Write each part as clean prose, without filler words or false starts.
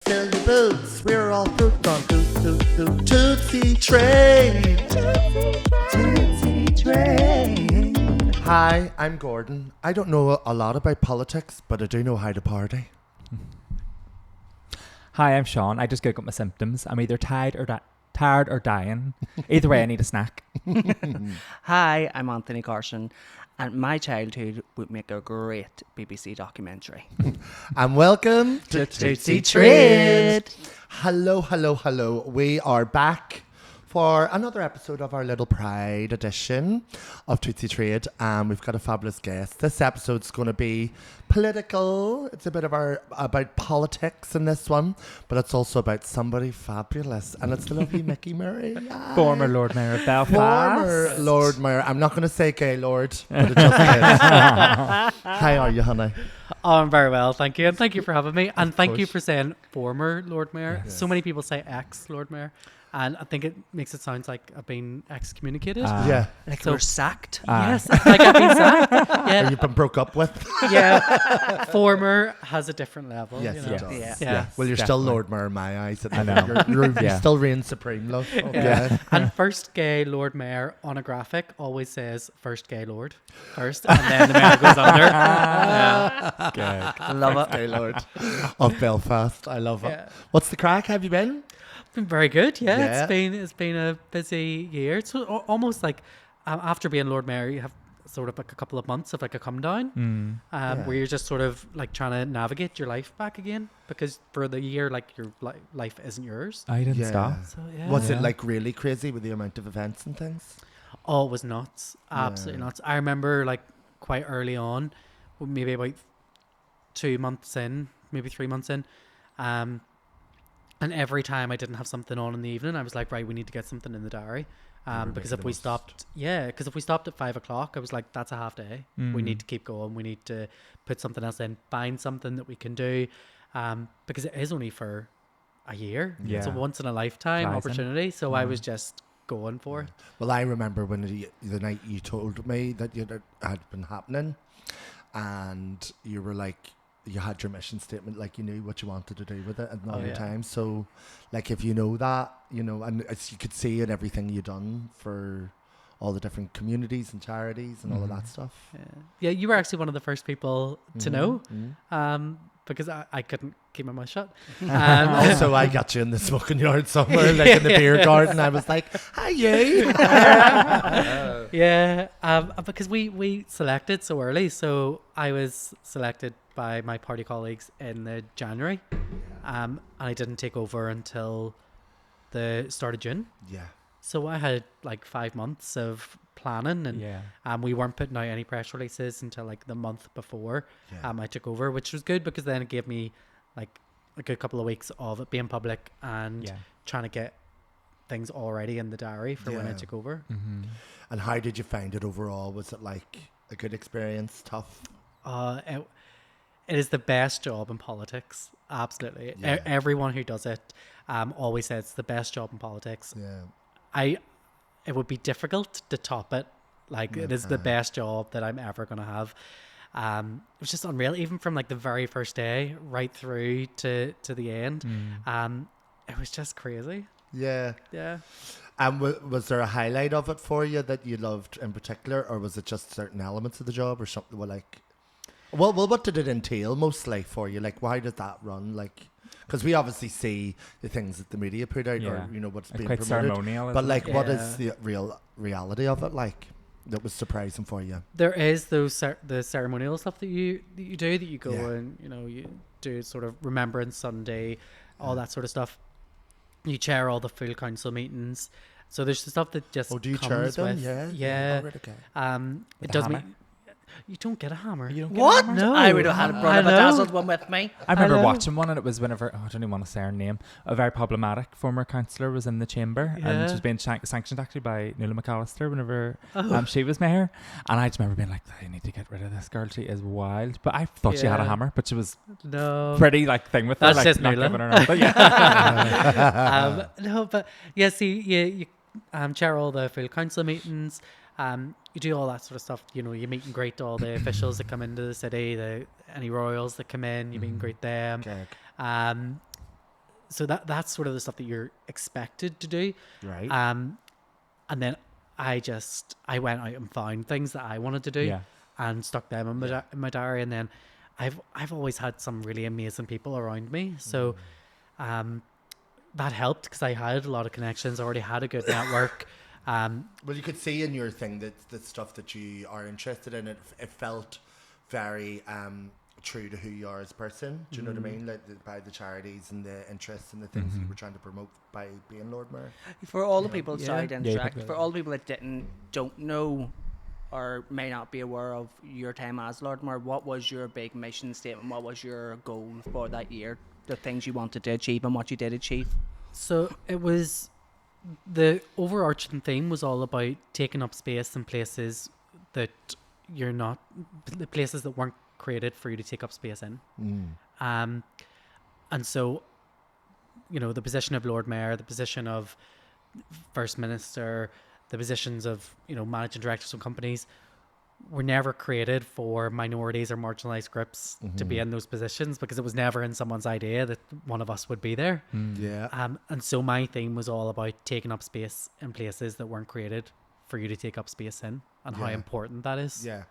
fill your boots. We're all fruit on Tootsie Trade. Tootsie Trade. Hi, I'm Gordon. I don't know a lot about politics, but I do know how to party. Hi, I'm Sean. I just googled my symptoms. I'm either tired or dying. Either way, I need a snack. Hi, I'm Anthony Carson, and my childhood would make a great BBC documentary. And welcome to Tootsie Trade. Hello, hello, hello. We are back for another episode of our little Pride edition of Tootsie Trade. We've got a fabulous guest. This episode's going to be political. It's a bit of about politics in this one, but it's also about somebody fabulous, and it's the lovely Micky Murray. Hi. Former Lord Mayor of Belfast. Former Lord Mayor. I'm not going to say gay Lord, but it just is. How are you, honey? Oh, I'm very well, thank you. And thank you for having me. And thank you course. for saying former Lord Mayor. Yes. So many people say ex-Lord Mayor. And I think it makes it sound like I've been excommunicated. Yeah. Like So we're sacked. yes, like I've been sacked. Or Yeah, you've been broke up with? yeah. Former has a different level. Yes, you it know? does. Yeah. Yeah. Well, you're still Definitely. Lord Mayor in my eyes. I know. You Yeah. still reign supreme, love. Okay. Yeah. And first gay Lord Mayor on a graphic always says first gay Lord first, and then the mayor goes under. Yeah. Good. Love it. Gay Lord of Belfast. I love it. Yeah. What's the crack? Have you been? Been very good. Yeah, Yeah. it's been a busy year. It's almost like after being Lord Mayor, you have sort of like a couple of months of like a come down, where you're just sort of like trying to navigate your life back again, because for the year like your life isn't yours. I didn't Yeah. stop. So yeah. Was it Yeah. like really crazy with the amount of events and things? Oh, it was nuts. Absolutely nuts. I remember like quite early on, maybe about 2 months in, maybe 3 months in, and every time I didn't have something on in the evening, I was like, right, we need to get something in the diary. Because if we stopped, because if we stopped at 5 o'clock, I was like, that's a half day. We need to keep going. We need to put something else in, find something that we can do, because it is only for a year. It's a Yeah. once in a lifetime Flies in. opportunity. So I was just going for it. Well, I remember when the night you told me that it had been happening, and you were like, you had your mission statement, like you knew what you wanted to do with it at the yeah. time. So, like, if you know that, you know, and as you could see in everything you done for all the different communities and charities and all of that stuff. Yeah, you were actually one of the first people to know, Mhm. because I couldn't keep my mouth shut. Also, I got you in the smoking yard somewhere, like in the beer garden. I was like, "Hi, you." Yeah, because we selected so early, so I was selected by my party colleagues in the January, and I didn't take over until the start of June. Yeah. So I had like 5 months of planning, and Yeah. we weren't putting out any press releases until like the month before Yeah. I took over, which was good because then it gave me like a good couple of weeks of it being public and Yeah. trying to get things already in the diary for when I Yeah. took over. Mm-hmm. And how did you find it overall? Was it like a good experience? Tough? It is the best job in politics. Absolutely. Yeah. Everyone who does it always says it's the best job in politics. Yeah. It would be difficult to top it. Like, it is the best job that I'm ever going to have. It was just unreal, even from like the very first day right through to the end. It was just crazy. Yeah. Yeah. And was there a highlight of it for you that you loved in particular, or was it just certain elements of the job or something? Well, what did it entail mostly for you? Like, why did that run? Like, because we obviously see the things that the media put out, Yeah. or you know what's It's being quite promoted. ceremonial. But isn't like, it? what Yeah. is the reality of it like? That was surprising for you. There is the ceremonial stuff that you do, that you go Yeah. and you do sort of Remembrance Sunday, all that sort of stuff. You chair all the full council meetings, so there's the stuff that just Do you comes chair them? with, Yeah. Oh, right, okay. it a does hammer? mean you don't get a hammer. You don't get What? a hammer? No. I would have had brought I a know. bedazzled one with me. I remember know. watching one, and it was whenever, I don't even want to say her name, a very problematic former councillor was in the chamber, and Yeah. she was being sanctioned actually by Nuala McAllister whenever she was mayor. And I just remember being like, I need to get rid of this girl. She is wild. But I thought she had a Yeah. hammer, but she was No. pretty like thing with her. That's Like, just not Nuala. giving her nothing. Yeah. No, but yeah, see, you chair all the full council meetings. You do all that sort of stuff. You meet and greet all the officials that come into the city, any royals that come in, you meet and greet them. Okay. so that's sort of the stuff that you're expected to do. Right. And then I went out and found things that I wanted to do Yeah. and stuck them in my diary. And then I've always had some really amazing people around me. So that helped because I had a lot of connections, already had a good network. Well, you could see in your thing that the stuff that you are interested in, it felt very true to who you are as a person. Do you know what I mean? Like by the charities and the interests and the things that you were trying to promote by being Lord Mayor. For all the people, Yeah. sorry to Yeah, you interrupt, picked it for up. all the people that don't know or may not be aware of your time as Lord Mayor, what was your big mission statement? What was your goal for that year? The things you wanted to achieve and what you did achieve? So it was, the overarching theme was all about taking up space in places that you're not, the places that weren't created for you to take up space in. And so, you know, the position of Lord Mayor, the position of First Minister, the positions of, you know, managing directors of companies were never created for minorities or marginalized groups to be in those positions, because it was never in someone's idea that one of us would be there. Yeah. And so my theme was all about taking up space in places that weren't created for you to take up space in, and how Yeah. important that is. Yeah.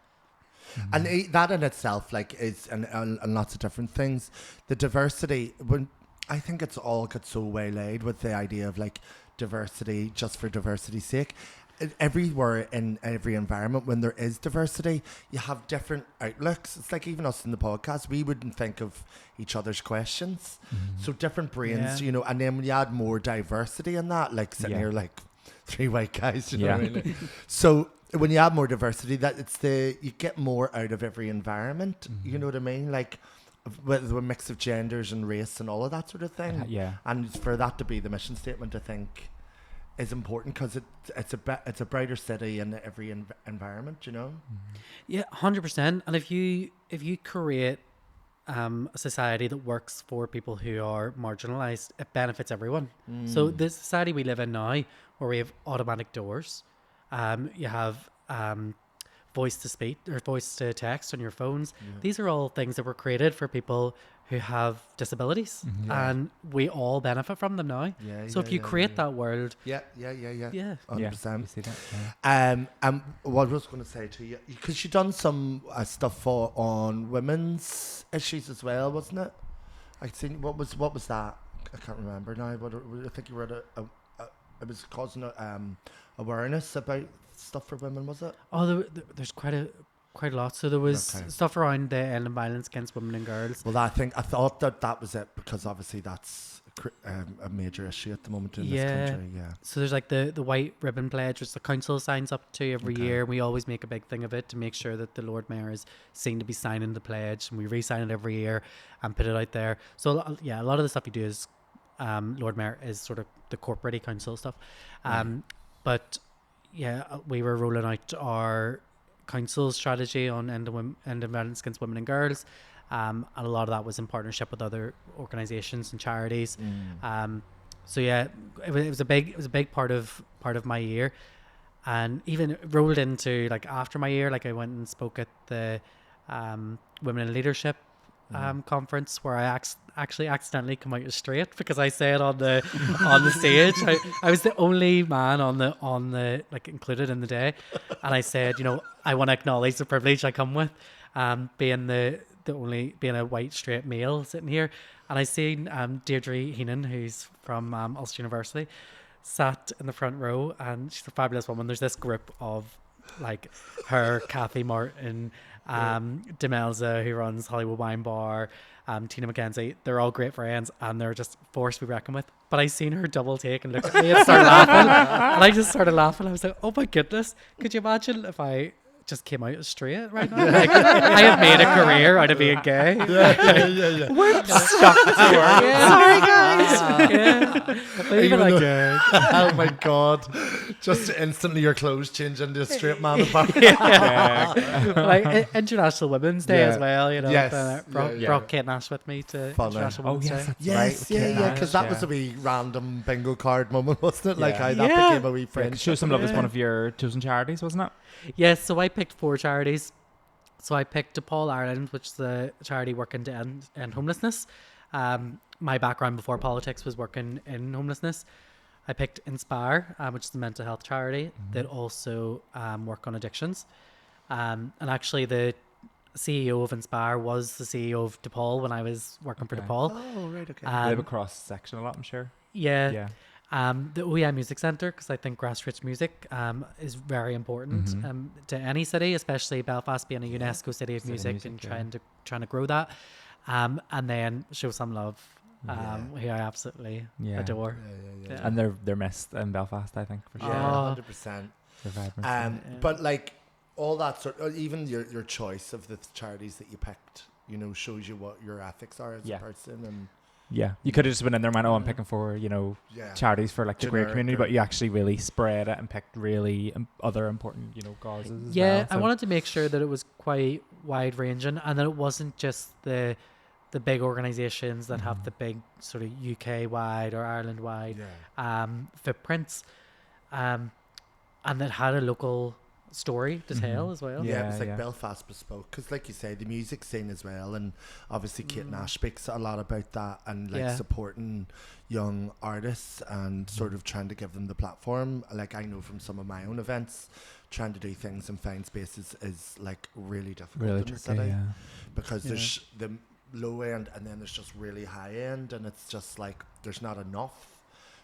And that in itself, like, is and lots of different things. The diversity, when I think it's all got so waylaid with the idea of like diversity just for diversity's sake. Everywhere in every environment, when there is diversity, you have different outlooks. It's like even us in the podcast, we wouldn't think of each other's questions. So different brains, Yeah. you know, and then when you add more diversity in that, like sitting Yeah. here like three white guys, you know Yeah. what I mean? So when you add more diversity, that you get more out of every environment. You know what I mean? Like with a mix of genders and race and all of that sort of thing. Yeah. And for that to be the mission statement, I think is important, because it's a brighter city in every environment, you know. Yeah, 100%. And if you create a society that works for people who are marginalized, it benefits everyone. So the society we live in now, where we have automatic doors, you have voice to speech or voice to text on your phones. These are all things that were created for people who have disabilities, and we all benefit from them now. Yeah, So if you create that world, Yeah. yeah, 100%. You see that? Yeah. What I was going to say to you, because you done some stuff on women's issues as well, wasn't it? I think what was that? I can't remember now. But I think you were at it was causing awareness about stuff for women, was it? oh, there's quite a lot. So there was Okay. stuff around the end of violence against women and girls. Well, I thought that was it, because obviously that's a major issue at the moment in this country. Yeah. So there's like the white ribbon pledge, which the council signs up to every year. We always make a big thing of it to make sure that the Lord Mayor is seen to be signing the pledge, and we re-sign it every year and put it out there. So yeah, a lot of the stuff you do is Lord Mayor is sort of the corporate council stuff. But yeah, we were rolling out our council strategy on end of violence against women and girls. And a lot of that was in partnership with other organisations and charities. So yeah, it was a big part of my year, and even it rolled into like after my year. Like I went and spoke at the Women in Leadership conference, where I actually accidentally come out as straight, because I said on the stage I was the only man on the like included in the day, and I said, you know, I want to acknowledge the privilege I come with, being a white straight male sitting here. And I seen Deirdre Heenan, who's from Ulster University, sat in the front row, and she's a fabulous woman. There's this group of like her, Kathy Martin, Demelza, who runs Hollywood Wine Bar, Tina McKenzie. They're all great friends, and they're just forced to be reckoned with. But I seen her double take and look at me and start laughing, and I just started laughing. I was like, oh my goodness, could you imagine if I just came out as straight right now? Like, I have made a career out of being gay. Yeah. Sorry guys. Yeah. Even like Oh my god! Just instantly your clothes change into a straight man apart. like International Women's Day Yeah. as well. You know, Yes. brought Kate Nash with me to Funny. International Oh Women's yes, Day. that's Yes, right. yeah, because that Yeah. was a wee random bingo card moment, wasn't it? Like Yeah. how that Yeah. became a wee friend. Show Some Love is one of your chosen charities, wasn't it? Yes, so I picked 4 charities. So I picked DePaul Ireland, which is the charity working to end homelessness. my background before politics was working in homelessness. I picked Inspire, which is a mental health charity that also work on addictions. And actually the CEO of Inspire was the CEO of DePaul when I was working for DePaul. Oh, right, okay. They have a cross section a lot, I'm sure. Yeah. Yeah. The OEM Music Centre, because I think grassroots music is very important to any city, especially Belfast being a UNESCO city of music and trying to grow that. And then Show Some Love, who I absolutely adore. Yeah. And they're missed in Belfast, I think, for sure. Yeah, 100%. They're vibrant. But like all that even your choice of the charities that you picked, you know, shows you what your ethics are as a person. And yeah, you could have just been in there, man. Oh, I'm picking for, you know, charities for like the queer community, but you actually really spread it and picked really other important, you know, causes. Yeah, I wanted to make sure that it was quite wide ranging and that it wasn't just the big organizations that have the big sort of UK wide or Ireland wide footprints, and that had a local story to tell as well. Yeah, it was like Belfast bespoke, because like you say, the music scene as well, and obviously Kate Nash speaks a lot about that, and like supporting young artists and sort of trying to give them the platform. Like I know from some of my own events, trying to do things and find spaces is like really difficult in the city, because there's the low end and then there's just really high end, and it's just like there's not enough,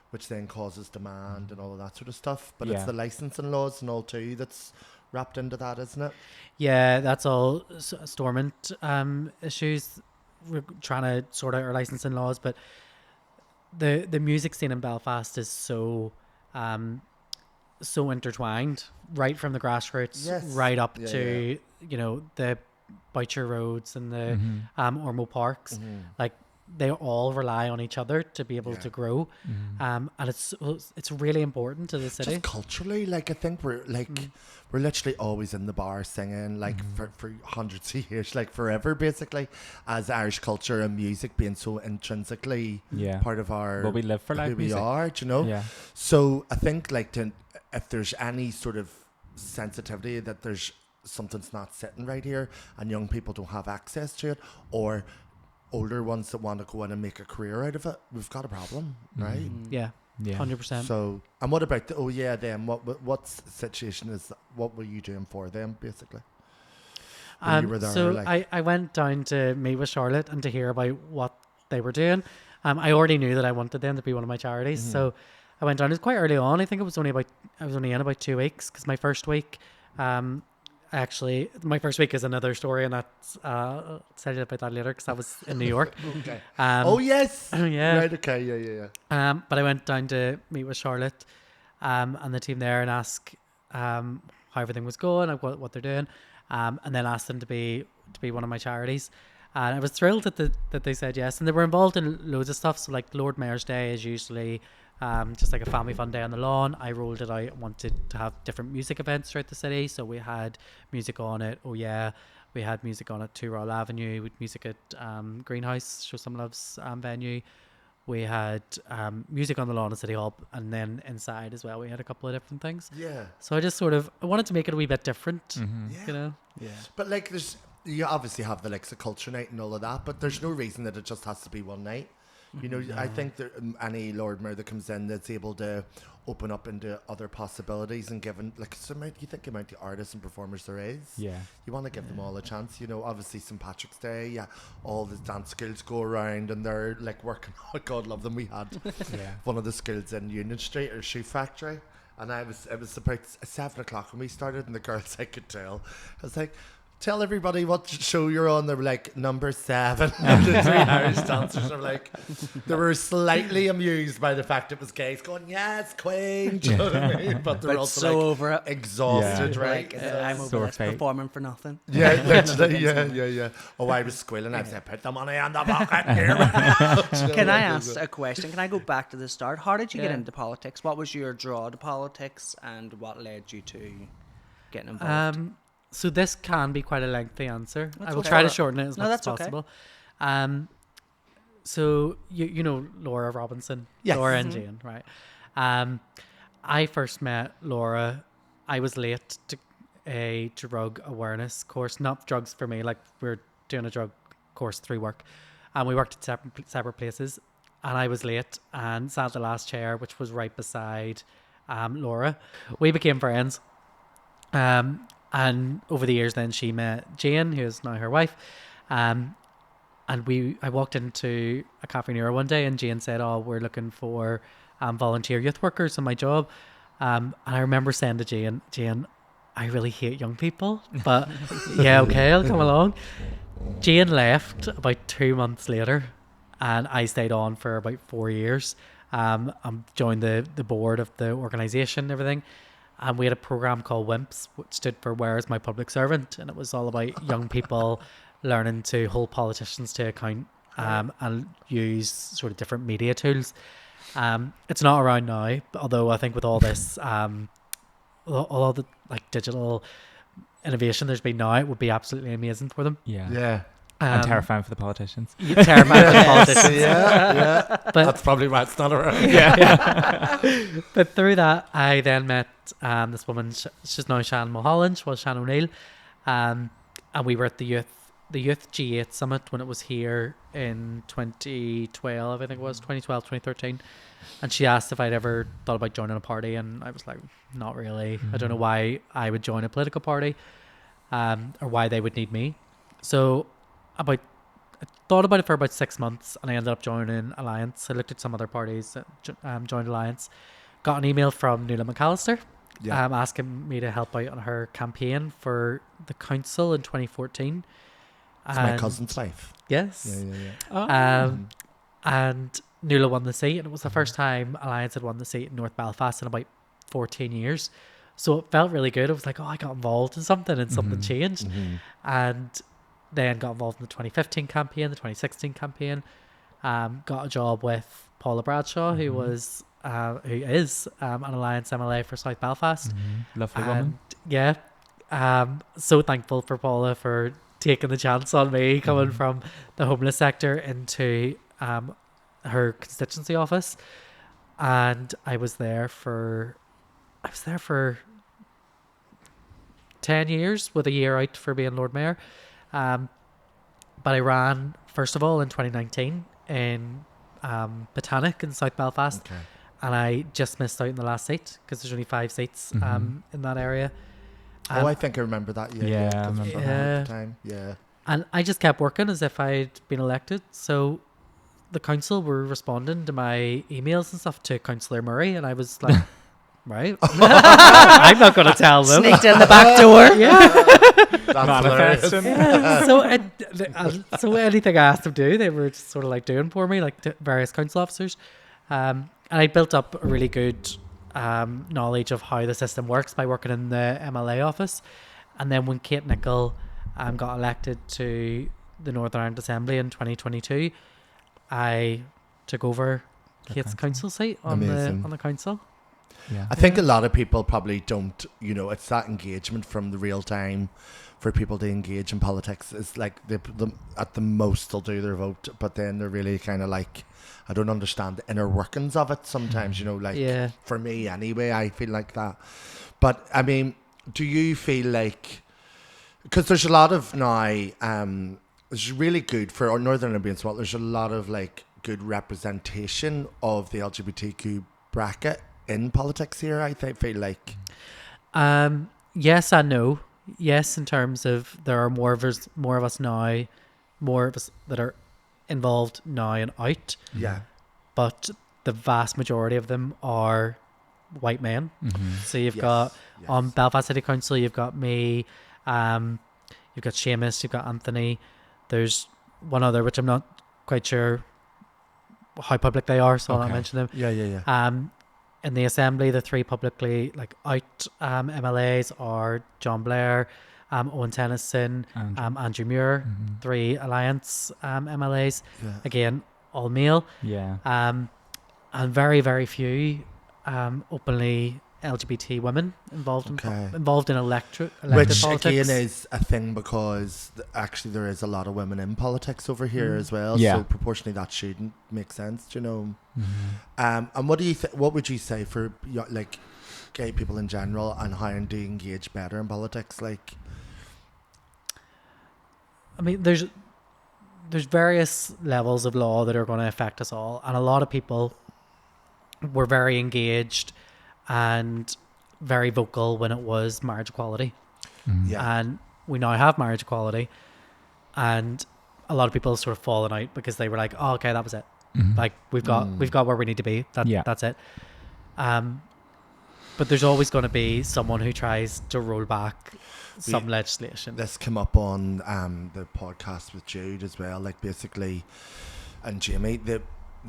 which then causes demand and all of that sort of stuff. But it's the licensing laws and all too that's wrapped into that, isn't it? Yeah, that's all Stormont issues. We're trying to sort out our licensing laws, but the music scene in Belfast is so intertwined, right from the grassroots right up to you know the Boucher Roads and the Ormo Parks. Like they all rely on each other to be able to grow, and it's really important to the city. Just culturally, like I think we're literally always in the bar singing, like for hundreds of years, like forever, basically, as Irish culture and music being so intrinsically part of our we live for live who music. we are, do you know? Yeah. So I think like if there's any sort of sensitivity that there's something's not sitting right here and young people don't have access to it, or older ones that want to go in and make a career out of it, we've got a problem, right? Yeah, 100%. So, and what about them? What situation is that? What were you doing for them, basically? When you were there, so I went down to meet with Charlotte and to hear about what they were doing. I already knew that I wanted them to be one of my charities, so I went down. It was quite early on. I think I was only in about 2 weeks, because my first week. Actually, my first week is another story, and I'll tell you about that later, because I was in New York. Okay. Oh, yes. Yeah. Right, okay, yeah. But I went down to meet with Charlotte and the team there and ask how everything was going, like what they're doing, and then asked them to be one of my charities. And I was thrilled that they said yes. And they were involved in loads of stuff. So like Lord Mayor's Day is usually just like a family fun day on the lawn. I rolled it out, wanted to have different music events throughout the city. So we had music on it. Oh yeah. We had music on at 2 Royal Avenue. We had music at Greenhouse, Show Some Love's venue. We had music on the lawn at City Hall, and then inside as well we had a couple of different things. Yeah. So I wanted to make it a wee bit different, you know? Yeah. But like you obviously have the likes of culture night and all of that, but there's no reason that it just has to be one night. You know, I think that any Lord Mayor that comes in that's able to open up into other possibilities and given like you think the amount of artists and performers there is. Yeah. You want to give them all a chance. You know, obviously St. Patrick's Day, all the dance schools go around and they're like working. Oh, God love them. We had one of the schools in Union Street or Shoe Factory, and it was about 7 o'clock when we started, and the girls I could tell, I was like, tell everybody what show you're on. They were like, number 7. And the 3 Irish dancers are like, they were slightly amused by the fact it was gays, going, yes, Queen. Do you know what I mean? But they're also so like, over it. Exhausted, right? I'm over this performing for nothing. Yeah, literally, yeah. Oh, I was squealing. I was like, put the money on the pocket. Can I ask a question? Can I go back to the start? How did you get into politics? What was your draw to politics, and what led you to getting involved? So this can be quite a lengthy answer. That's I will try to shorten it as much as that's possible. Okay. So you know Laura Robinson, yes. Laura and Jane, right? I first met Laura. I was late to a drug awareness course, not drugs for me. Like we're doing a drug course through work. and we worked at separate places. And I was late and sat at the last chair, which was right beside Laura. We became friends. And over the years then she met Jane, who is now her wife. And I walked into a Cafe Nero one day and Jane said, "Oh, we're looking for volunteer youth workers in my job." And I remember saying to Jane, "I really hate young people, but yeah, okay, I'll come along." Jane left about 2 months later and I stayed on for about 4 years. I joined the board of the organisation and everything. And we had a program called WIMPS, which stood for Where is My Public Servant? And it was all about young people learning to hold politicians to account and use sort of different media tools. It's not around now, although I think with all this, all the like digital innovation there's been now, it would be absolutely amazing for them. Yeah. And terrifying for the politicians. Terrifying for the politicians. Yeah. But that's probably why it's not around. Yeah. But through that, I then met this woman. She's now Shannon Mulholland. She was Shannon O'Neill. And we were at the Youth G8 Summit when it was here in 2012, I think it was, 2013. And she asked if I'd ever thought about joining a party. And I was like, not really. I don't know why I would join a political party or why they would need me. So I thought about it for about 6 months and I ended up joining Alliance. I looked at some other parties, joined Alliance, got an email from Nuala McAllister asking me to help out on her campaign for the council in 2014. It's my cousin's wife. Yes. Yeah. And Nuala won the seat, and it was the first time Alliance had won the seat in North Belfast in about 14 years. So it felt really good. It was like, oh, I got involved in something and something changed. And then got involved in the 2015 campaign, the 2016 campaign. Got a job with Paula Bradshaw, who is an Alliance MLA for South Belfast. Lovely woman. Yeah. So thankful for Paula for taking the chance on me coming from the homeless sector into her constituency office. And I was there for 10 years with a year out for being Lord Mayor. But I ran, first of all, in 2019 in Botanic in South Belfast. Okay. And I just missed out in the last seat because there's only 5 seats in that area. I think I remember that. Yeah, I remember that at the time. Yeah. And I just kept working as if I'd been elected. So the council were responding to my emails and stuff to Councillor Murray. And I was like, right. I'm not going to tell them. Sneaked in the back door. Yeah. That's hilarious. Yeah. So anything I asked them to do, they were just sort of like doing for me, like various council officers. And I built up a really good knowledge of how the system works by working in the MLA office. And then when Kate Nicholl got elected to the Northern Ireland Assembly in 2022, I took over Kate's council seat on the council. Yeah. I think a lot of people probably don't, it's that engagement from the real time for people to engage in politics. It's like they at the most they'll do their vote, but then they're really kind of like, I don't understand the inner workings of it sometimes, for me anyway, I feel like that. But I mean, do you feel like, because there's a lot of now, it's really good for Northern Ireland being small, there's a lot of like good representation of the LGBTQ bracket in politics here, I feel like. Yes and no. Yes, in terms of there are more of us now, more of us that are involved now and out. Yeah. But the vast majority of them are white men. So you've got on Belfast City Council, you've got me, you've got Seamus, you've got Anthony. There's one other which I'm not quite sure how public they are, so I'll not mention them. Yeah. In the Assembly, the 3 publicly out MLAs are John Blair, Owen Tennyson, Andrew Muir, 3 Alliance MLAs. Yeah. Again, all male. Yeah. And very, very few openly LGBT women involved in elected which politics. Again is a thing because actually there is a lot of women in politics over here as well. Yeah. So proportionally that shouldn't make sense, And what do you what would you say for like gay people in general and how to engage better in politics? Like, I mean, there's there's various levels of law that are going to affect us all, and a lot of people were very engaged and very vocal when it was marriage equality. Yeah. And we now have marriage equality, and a lot of people sort of fallen out because they were like, oh, okay, that was it. Like we've got where we need to be. That's it. But there's always going to be someone who tries to roll back some legislation. This came up on the podcast with Jude as well, like basically, and Jamie,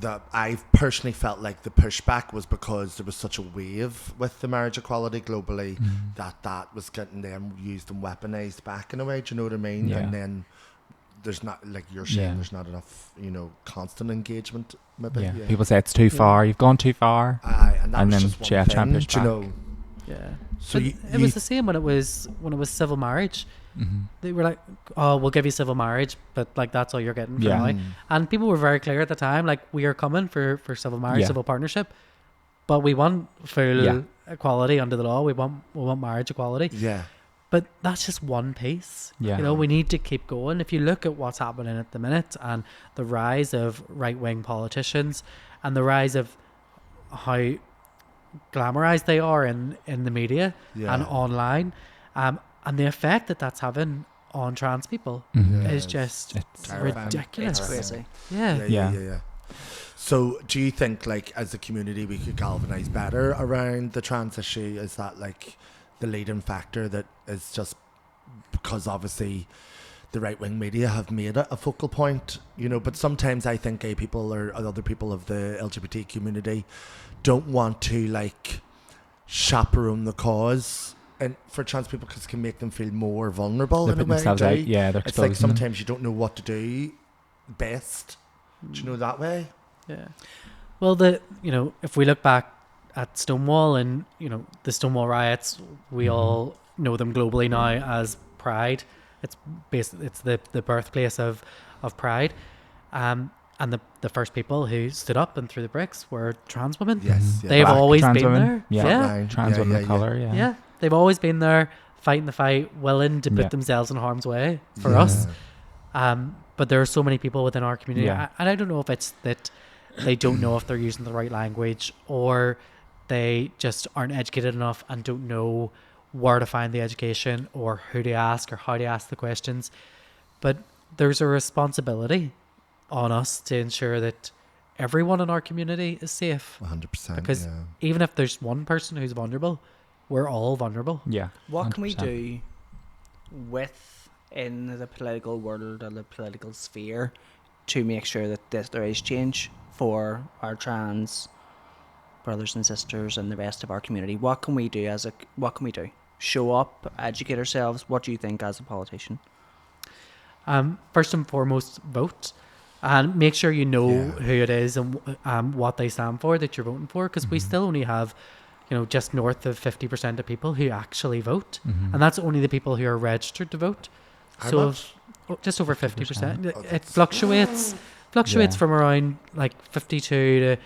that I've personally felt like the pushback was because there was such a wave with the marriage equality globally that was getting them used and weaponized back in a way, do you know what I mean? Yeah. And then there's not, like you're saying, there's not enough, constant engagement maybe. Yeah. People say it's too far, you've gone too far. And that was then just one try and thing, push do you back. know? Yeah. So it was the same when it was civil marriage. They were like, oh, we'll give you civil marriage, but like that's all you're getting for now. And people were very clear at the time, like we are coming for civil marriage, civil partnership, but we want full equality under the law. We want marriage equality. Yeah. But that's just one piece. Yeah. We need to keep going. If you look at what's happening at the minute and the rise of right-wing politicians and the rise of how glamorized they are in the media and online, and the effect that that's having on trans people is just ridiculous. It's crazy. Yeah. So do you think, like, as a community we could galvanize better around the trans issue? Is that like the leading factor that is just because obviously the right-wing media have made it a focal point, but sometimes I think gay people or other people of the LGBT community don't want to like chaperone the cause and for trans people because it can make them feel more vulnerable in a way. Themselves out. Yeah, they're it's like exposing them. sometimes you don't know what to do best. Do you know that way? Yeah. Well, if we look back at Stonewall and the Stonewall riots, we all know them globally now as Pride. It's the birthplace of Pride, and the first people who stood up and threw the bricks were trans women. Yes, they've Black always trans been women. there. Yeah, trans women of color. Yeah, they've always been there, fighting the fight, willing to put themselves in harm's way for us. But there are so many people within our community, and I don't know if it's that they don't know if they're using the right language or they just aren't educated enough and don't know where to find the education or who to ask or how to ask the questions. But there's a responsibility on us to ensure that everyone in our community is safe. 100%. Because even if there's one person who's vulnerable, we're all vulnerable. Yeah. What 100%. can we do within the political world or the political sphere to make sure that there is change for our trans brothers and sisters and the rest of our community? What can we do show up, educate ourselves? What do you think as a politician? First and foremost, vote and make sure you know who it is and what they stand for that you're voting for, because we still only have just north of 50% of people who actually vote, and that's only the people who are registered to vote. So just over 50%. It fluctuates from around like 52 to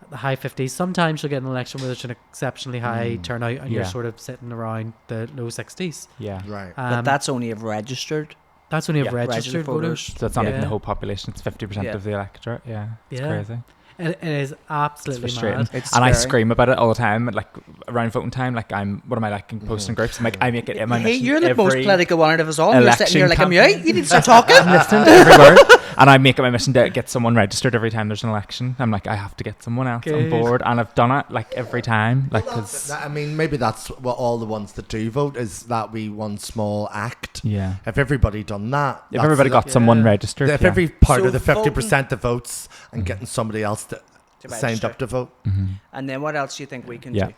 the high 50s. Sometimes you'll get an election where there's an exceptionally high turnout and you're sort of sitting around the low 60s. Yeah. Right. But that's only of registered. That's only of registered voters. So that's not even the whole population. It's 50% of the electorate. Yeah. It's crazy. It is absolutely mad. I scream about it all the time, like around voting time. Like what am I like in posting groups? I'm like, I make it in my mission. You're the most political one out of us all. You're sitting here like, I'm out. You need to start talking. I'm listening to every word. And I make it my mission to get someone registered every time there's an election. I'm like, I have to get someone else on board, and I've done it like every time. Like, cause I mean, maybe that's what all the ones that do vote is that we one small act. Yeah. If everybody done that, if everybody got someone registered, if every part of the 50% that votes and getting somebody else to signed up to vote. And then what else do you think we can do?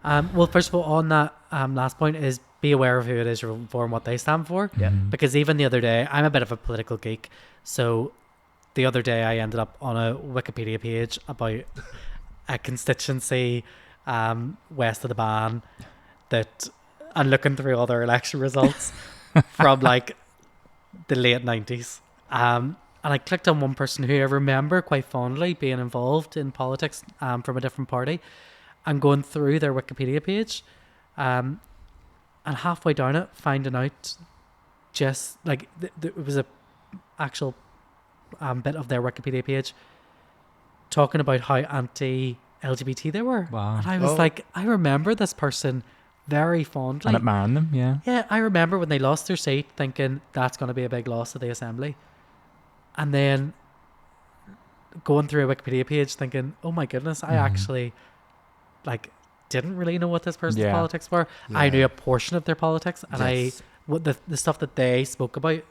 Well, first of all, on that last point is be aware of who it is you're voting for and what they stand for. Yeah. Because even the other day, I'm a bit of a political geek, so the other day I ended up on a Wikipedia page about a constituency west of the Ban and looking through all their election results from like the late 90s. And I clicked on one person who I remember quite fondly being involved in politics from a different party, and going through their Wikipedia page, and halfway down it, finding out just like it was a actual bit of their Wikipedia page talking about how anti-LGBT they were. Wow. And I was like, I remember this person very fondly. And admiring them, yeah. Yeah, I remember when they lost their seat thinking that's going to be a big loss to the Assembly. And then going through a Wikipedia page thinking, oh my goodness, I actually didn't really know what this person's politics were. Yeah. I knew a portion of their politics, and what the stuff that they spoke about,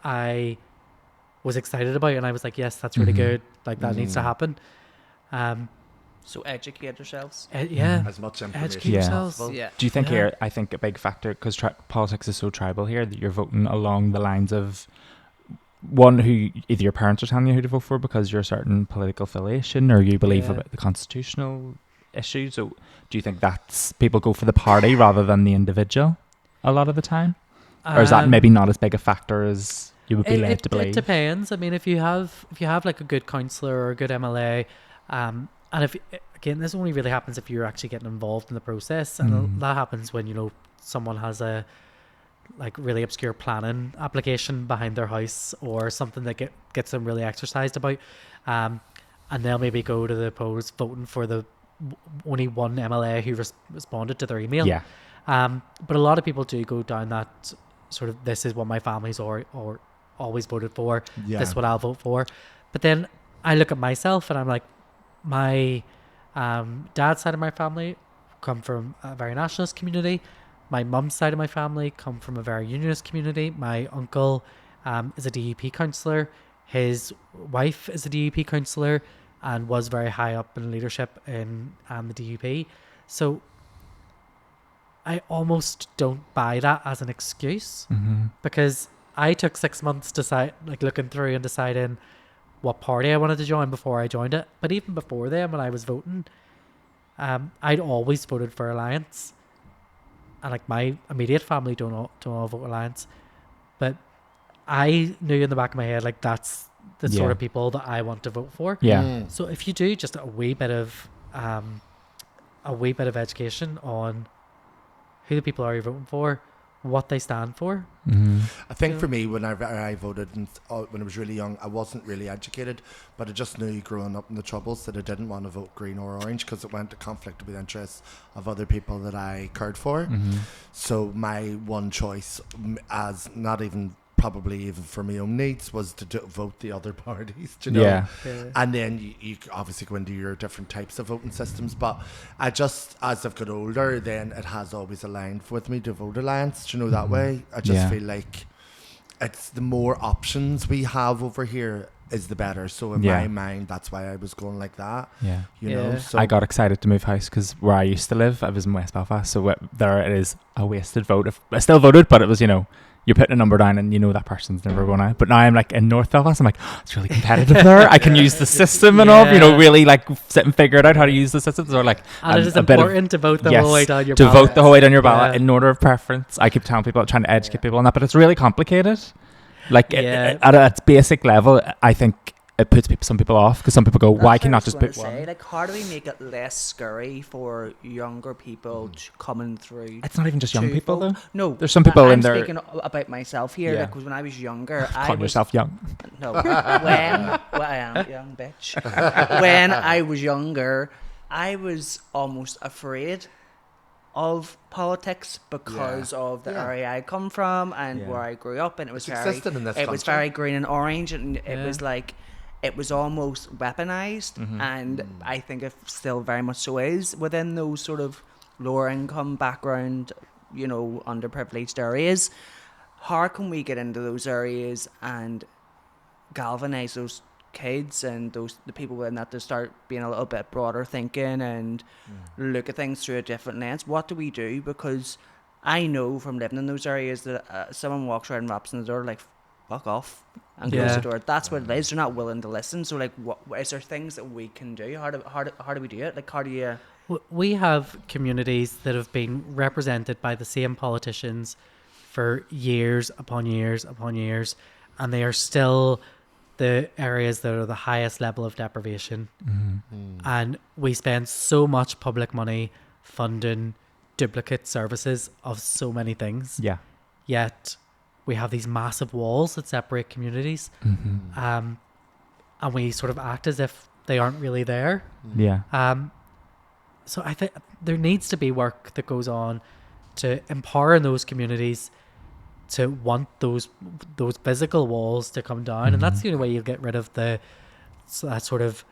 I was excited about, and I was like, yes, that's really good. Like that needs to happen. So educate yourselves. As much information educate yourselves. Yeah. Do you think here, I think a big factor, because politics is so tribal here, that you're voting along the lines of one, who either your parents are telling you who to vote for because you're a certain political affiliation, or you believe about the constitutional issues. So do you think that's people go for the party rather than the individual a lot of the time? Or is that maybe not as big a factor as you would be led to believe? It depends. I mean, if you have like a good counsellor or a good MLA, and if again, this only really happens if you're actually getting involved in the process, and that happens when someone has a really obscure planning application behind their house or something that gets them really exercised about, and they'll maybe go to the polls voting for the only one MLA who responded to their email. Yeah. But a lot of people do go down that sort of, this is what my family's or always voted for. Yeah. This is what I'll vote for. But then I look at myself and I'm like, my dad's side of my family come from a very nationalist community. My mum's side of my family come from a very unionist community. My uncle is a DUP councillor. His wife is a DUP councillor and was very high up in leadership in the DUP. So I almost don't buy that as an excuse, because I took 6 months looking through and deciding what party I wanted to join before I joined it. But even before then, when I was voting, I'd always voted for Alliance, and my immediate family don't all vote Alliance, but I knew in the back of my head that's the sort of people that I want to vote for. Yeah. So if you do just a wee bit of education on who the people are you're voting for, what they stand for. I think for me, whenever I voted when I was really young, I wasn't really educated, but I just knew growing up in the Troubles that I didn't want to vote green or orange because it went to conflict with interests of other people that I cared for. So my one choice, as not even probably even for my own needs, was to vote the other parties, Yeah. And then you obviously go into your different types of voting systems, but I just, as I've got older, then it has always aligned with me to vote Alliance, that way. I just feel like it's the more options we have over here is the better. So in my mind, that's why I was going like that. Yeah. You know, so I got excited to move house because where I used to live, I was in West Belfast, so there it is a wasted vote. I still voted, but it was, you're putting a number down and that person's never going out. But now I'm in North Belfast. I'm like, it's really competitive there. I can use the system and all, really sit and figure it out how to use the system. So and it is important to vote the whole way down your ballot. To vote the whole way down your ballot in order of preference. I keep telling people, trying to educate people on that, but it's really complicated. At its basic level, I think it puts some people off because some people go, why can not just put one? How do we make it less scary for younger people coming through? It's not even just young people though. No, there's some people in there. I'm speaking about myself here. Because when I was younger, Call yourself young. No, I am young, bitch. When I was younger, I was almost afraid of politics because of the area I come from and where I grew up, and it was very green and orange, and it was it was almost weaponized, and I think it still very much so is within those sort of lower income background, underprivileged areas. How can we get into those areas and galvanize those kids and the people in that to start being a little bit broader thinking and look at things through a different lens? What do we do? Because I know from living in those areas that someone walks around and raps on the door fuck off and close the door. That's what it is. They're not willing to listen. So what is there things that we can do? How do we do it? How do you... We have communities that have been represented by the same politicians for years upon years upon years, and they are still the areas that are the highest level of deprivation. And we spend so much public money funding duplicate services of so many things. Yet we have these massive walls that separate communities, and we sort of act as if they aren't really there. So I think there needs to be work that goes on to empower those communities to want those physical walls to come down, and that's the only way you'll get rid of that sort of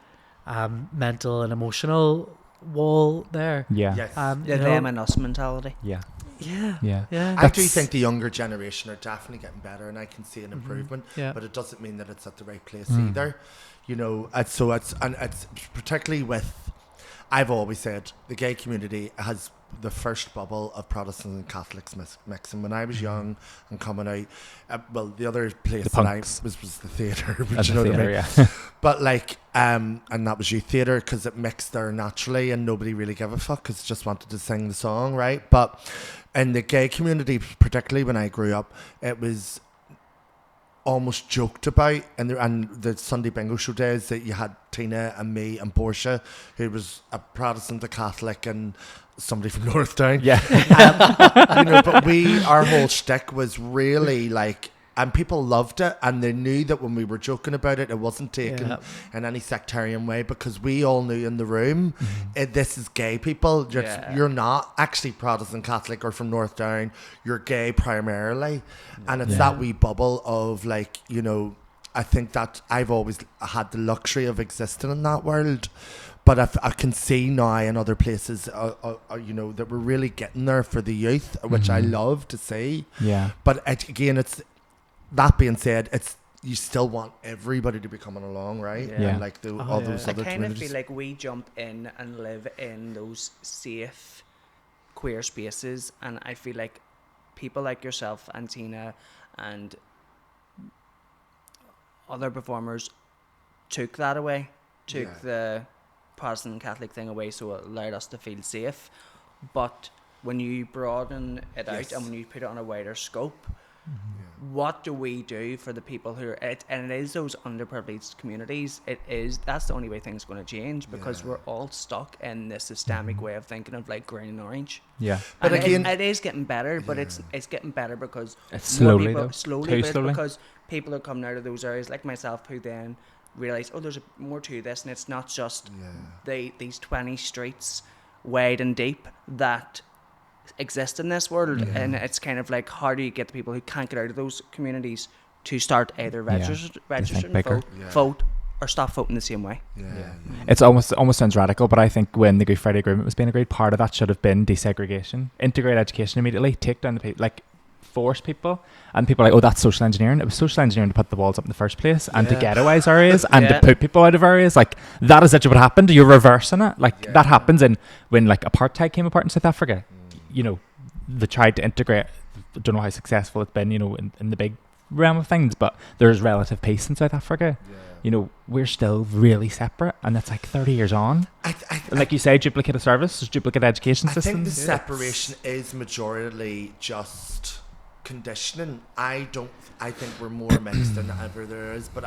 mental and emotional wall there. Yes. The them and us mentality. Yeah. I do think the younger generation are definitely getting better, and I can see an improvement. But it doesn't mean that it's at the right place either. You know, it's particularly with. I've always said the gay community has the first bubble of Protestants and Catholics mixing. When I was young and coming out, the other place that I was the theatre, but you know what I mean? Yeah. But like, and that was youth theatre because it mixed there naturally and nobody really gave a fuck because just wanted to sing the song, right? But in the gay community, particularly when I grew up, it was almost joked about, and the Sunday bingo show days that you had Tina and me and Portia, who was a Protestant, a Catholic, and somebody from Northdown. You know, but our whole shtick was really like, and people loved it, and they knew that when we were joking about it, it wasn't taken in any sectarian way, because we all knew in the room, this is gay people. You're not actually Protestant, Catholic, or from Northdown. You're gay primarily, and it's that wee bubble of like, you know, I think that I've always had the luxury of existing in that world. But I can see now in other places, you know, that we're really getting there for the youth, which I love to see. Yeah. But again, it's that being said, you still want everybody to be coming along, right? Yeah. And like all those other I kind of communities. feel like we jump in and live in those safe queer spaces, and I feel like people like yourself and Tina and other performers took that away, the Protestant and Catholic thing away, so it allowed us to feel safe. But when you broaden it out and when you put it on a wider scope, what do we do for the people who are and it is those underprivileged communities? That's the only way things are going to change, because we're all stuck in this systemic way of thinking of like green and orange. But and again, it is getting better, but it's getting better because it's slowly, more people, though. slowly, but Slowly. because people are coming out of those areas like myself, who then realize, there's more to this, and it's not just these 20 streets wide and deep that exist in this world. And it's kind of like, how do you get the people who can't get out of those communities to start either registering, vote, or stop voting the same way? It's almost sounds radical, but I think when the Good Friday Agreement was being agreed, part of that should have been desegregation, integrate education immediately, take down the like force people, and people are like, that's social engineering. It was social engineering to put the walls up in the first place and to ghettoise areas and to put people out of areas. Like, that is actually what happened. You're reversing it. Like, that happens when like apartheid came apart in South Africa. You know, they tried to integrate. I don't know how successful it's been, you know, in the big realm of things, but there's relative peace in South Africa. You know, we're still really separate, and that's like 30 years on. Like you say, duplicate of service, duplicate education systems. I think the separation is majorly just conditioning. I think we're more mixed than ever there is, but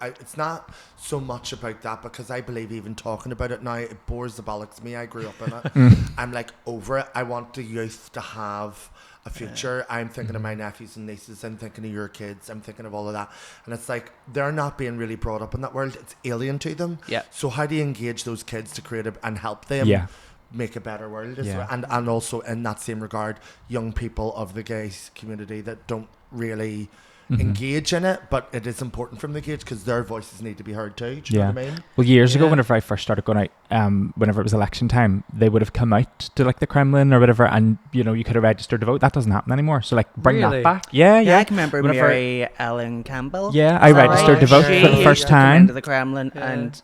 it's not so much about that, because I believe even talking about it now, it bores the bollocks me. I grew up in it. I'm like over it. I want the youth to have a future. I'm thinking of my nephews and nieces. I'm thinking of your kids. I'm thinking of all of that. And it's like, they're not being really brought up in that world. It's alien to them. So how do you engage those kids to create and help them make a better world? And also in that same regard, young people of the gay community that don't really engage in it, but it is important from the engage, because their voices need to be heard too. Do you know what I mean? Well, years ago, whenever I first started going out, whenever it was election time, they would have come out to like the Kremlin or whatever, and you know, you could have registered to vote. That doesn't happen anymore. So like, bring that back. Yeah. I can remember Mary Ellen Campbell. I registered to vote for the first time. Into the Kremlin and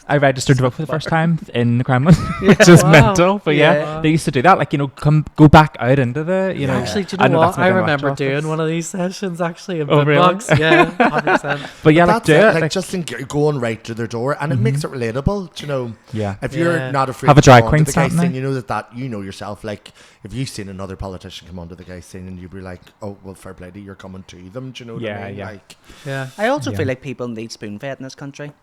I registered to vote for the first time in the Kremlin, which is mental. But they used to do that. Like, you know, go back out into the, you know. Actually, do you know what? I remember doing one of these sessions actually in the box. Yeah, 100%. But yeah, like, do it. Like, just going right to their door, and it makes it relatable. Do you know? If you're not afraid have a to drag come queen onto the gay stand scene, you know that you know yourself. Like, if you've seen another politician come onto the gay scene, and you'd be like, oh well, fair play to you, you're coming to them. Do you know what I mean? I also feel like people need spoon fed in this country.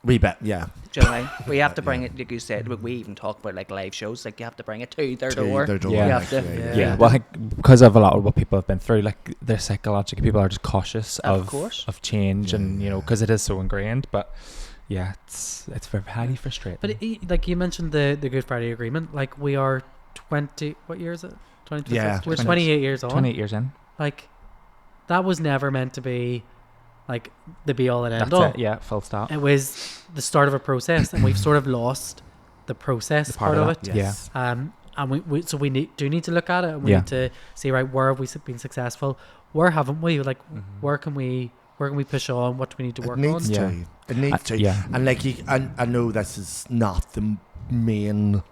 We bet, yeah. Do you know what I mean? We have to bring it, like you said. We even talk about like live shows. Like you have to bring it to their door. Yeah. You like, have to. Yeah, well, I think because of a lot of what people have been through, like they're psychologically, people are just cautious Of course. of change, Yeah, and because it is so ingrained. But yeah, it's very highly frustrating. But like you mentioned the Good Friday Agreement, like we are 20. What year is it? 20. Yeah, We're 20. 28 years on. 28 years in, Like that was never meant to be like the be all and end that's all. it. Yeah, full stop. It was the start of a process, and we've sort of lost the process The part of that, it. Yes. And we so we need to look at it, and we Yeah. need to see, right, where have we been successful, where haven't we, like where can we push on, what do we need to work It needs on. to. Yeah. It needs to. Yeah. And like I know this is not the main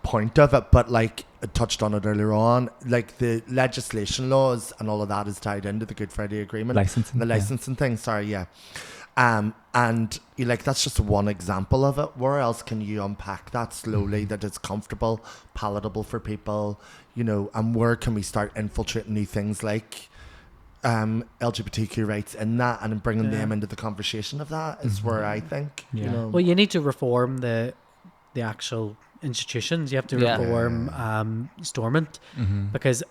point of it, but like I touched on it earlier on, like the legislation laws and all of that is tied into the Good Friday Agreement. Licensing. The licensing thing, sorry, yeah. And you like that's just one example of it. Where else can you unpack that slowly that it's comfortable, palatable for people, and where can we start infiltrating new things like LGBTQ rights in that and bringing them into the conversation of that is where I think, Yeah. Well, you need to reform the actual institutions. You have to Yeah. reform Stormont, because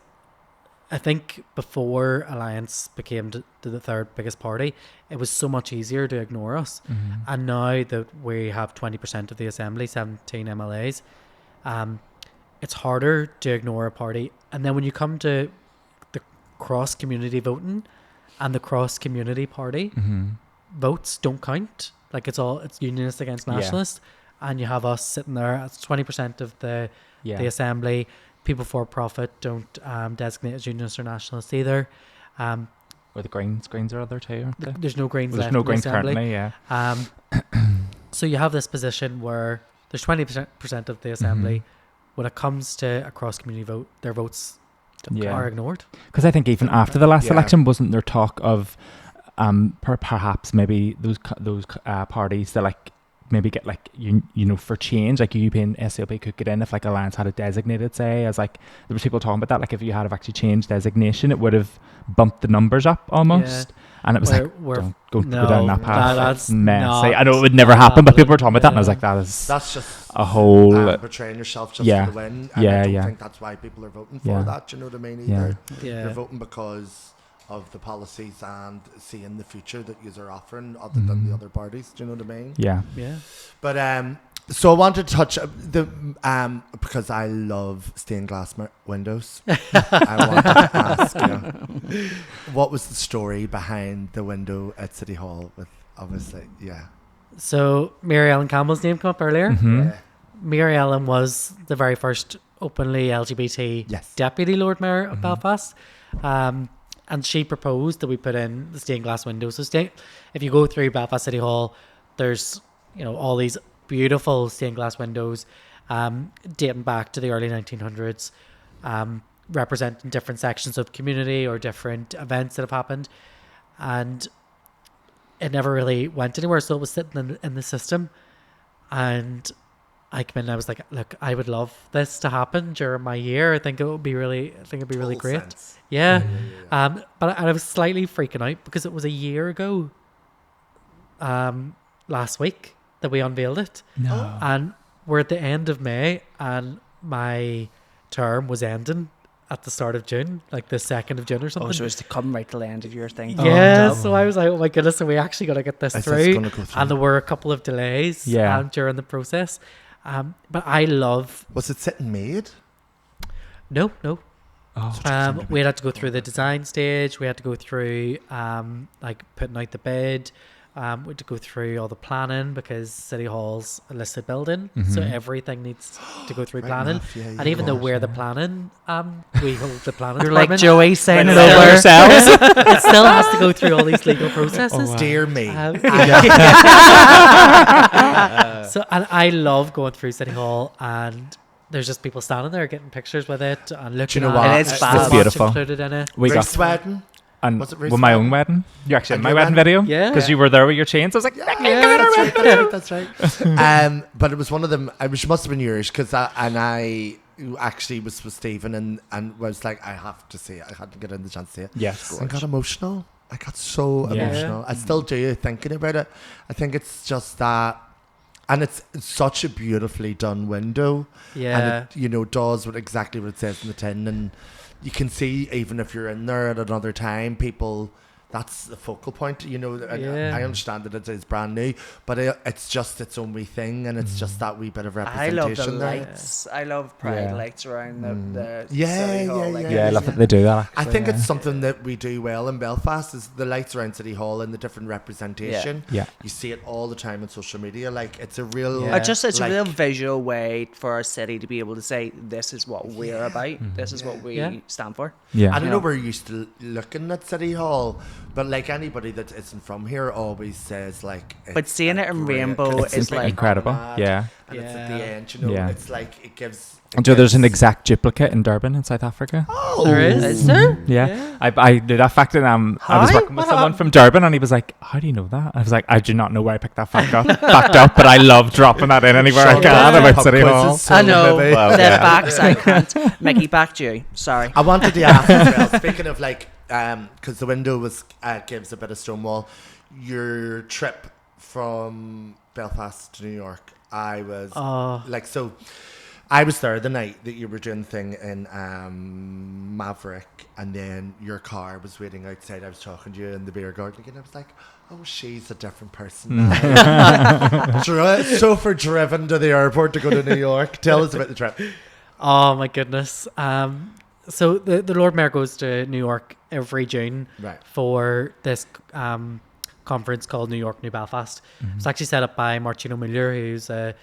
I think before Alliance became the third biggest party, it was so much easier to ignore us. And now that we have 20% of the Assembly, 17 MLAs, it's harder to ignore a party. And then when you come to the cross-community voting and the cross-community party, votes don't count. Like it's unionist against nationalist. And you have us sitting there at 20% of the Assembly. People for profit don't designate as unionists or nationalists either. Or the Greens are other too, aren't they? There's no Greens There's left no in the Greens Assembly. currently, yeah. So you have this position where there's 20% of the Assembly. When it comes to a cross-community vote, their votes are ignored. Because I think even after the last Yeah. election, wasn't there talk of perhaps maybe those parties that like maybe get like for change, like UUP and SLP could get in if like Alliance had it designated, say, as like there was people talking about that, like if you had have actually changed designation, it would have bumped the numbers up almost. And it was don't go down that path. That's messy. I know it would never happen, but people were talking about that, and I was like, that's just a whole betraying yourself just Yeah. for the win. And Yeah, I don't yeah. think that's why people are voting for Yeah. that. Do you know what I mean? Yeah. Either Yeah. you're voting because of the policies and seeing the future that you are offering other than the other parties. Do you know what I mean? yeah. Yeah. But so I wanted to touch because I love stained glass windows. I wanted to ask you, what was the story behind the window at City Hall? With obviously, So Mary Ellen Campbell's name come up earlier. yeah. Mary Ellen was the very first openly LGBT Yes. deputy Lord Mayor of Belfast. And she proposed that we put in the stained glass windows. So if you go through Belfast City Hall, there's all these beautiful stained glass windows dating back to the early 1900s, representing different sections of the community or different events that have happened. And it never really went anywhere, so it was sitting in the system. And I came in and I was like, look, I would love this to happen during my year. I think it'd be really great. Sense. Yeah. But I was slightly freaking out because it was a year ago last week that we unveiled it. No. And we're at the end of May and my term was ending at the start of June, like the 2nd of June or something. Oh, so it's to come right to the end of your thing. Yeah, so I was like, oh my goodness, are we actually going to get this Is this through? gonna go through? And there were a couple of delays during the process. But I love... Was it sitting made? No. Oh. We had to go through the design stage. We had to go through like putting out the bid. We had to go through all the planning because City Hall's a listed building, so everything needs to go through Right planning. enough, yeah, And even though gosh, we're the planning, we hold the planning. You're like department. Joey saying it When it's over. yourselves. It still has to go through all these legal processes. Dear me. So and I love going through City Hall and there's just people standing there getting pictures with it and looking know at what? it. And it's There's fab. so It's much beautiful. included in it. We got Grace wedding. and Was it Ruth's with my wedding? own wedding. You're actually in And my your wedding wedding? video. Yeah. Because you were there with your chains. I was like, That's right. But it was one of them. Which must have been yours because I actually was with Stephen and was like, I have to see it. I had to get in the chance to see it. yes. I got emotional. I got so Yeah. emotional. I still do thinking about it. I think it's just that, and it's such a beautifully done window. Yeah. And it, does exactly what it says in the tin, and you can see even if you're in there at another time, people. That's the focal point, Yeah. I understand that it is brand new, but it's just its own wee thing, and it's just that wee bit of I representation love the there. lights. I love pride Yeah. lights around the Yeah, City Hall. yeah, like, yeah. Yeah, I love that they do that. I Actually, think yeah. it's something that we do well in Belfast is the lights around City Hall and the different representation. Yeah. You see it all the time on social media. Like, it's a real... Yeah. It's a like- real visual way for our city to be able to say, this is what we're about. This is what we Yeah. stand for. Yeah. I don't Yeah. know, we're used to looking at City Hall, but like anybody that isn't from here always says like... But it's seeing a it in great- rainbow 'cause it's is simply like- Incredible. promenade, Yeah. And it's at Yeah. the end, Yeah. it's like it gives... So there's an exact duplicate in Durban in South Africa. Oh! There is? Is there? Yeah. I knew that fact, and I was How? working with What someone happened? from Durban, and he was like, "How do you know that?" I was like, "I do not know where I picked that fact up, but I love dropping that in anywhere I Shut can up. about Pub City Hall." quizzes, so I know. maybe- Well, the yeah. backs I can't. Mickey, back to you. Sorry. I wanted to ask as well, speaking of like, because the window was gives a bit of Stonewall, your trip from Belfast to New York, I was Oh. like, so I was there the night that you were doing the thing in Maverick, and then your car was waiting outside. I was talking to you in the beer garden again. I was like, oh, she's a different person now. Chauffeur driven to the airport to go to New York. Tell us about the trip. Oh my goodness. So the Lord Mayor goes to New York every June Right. for this conference called New York, New Belfast. It's actually set up by Martino Muller, who's a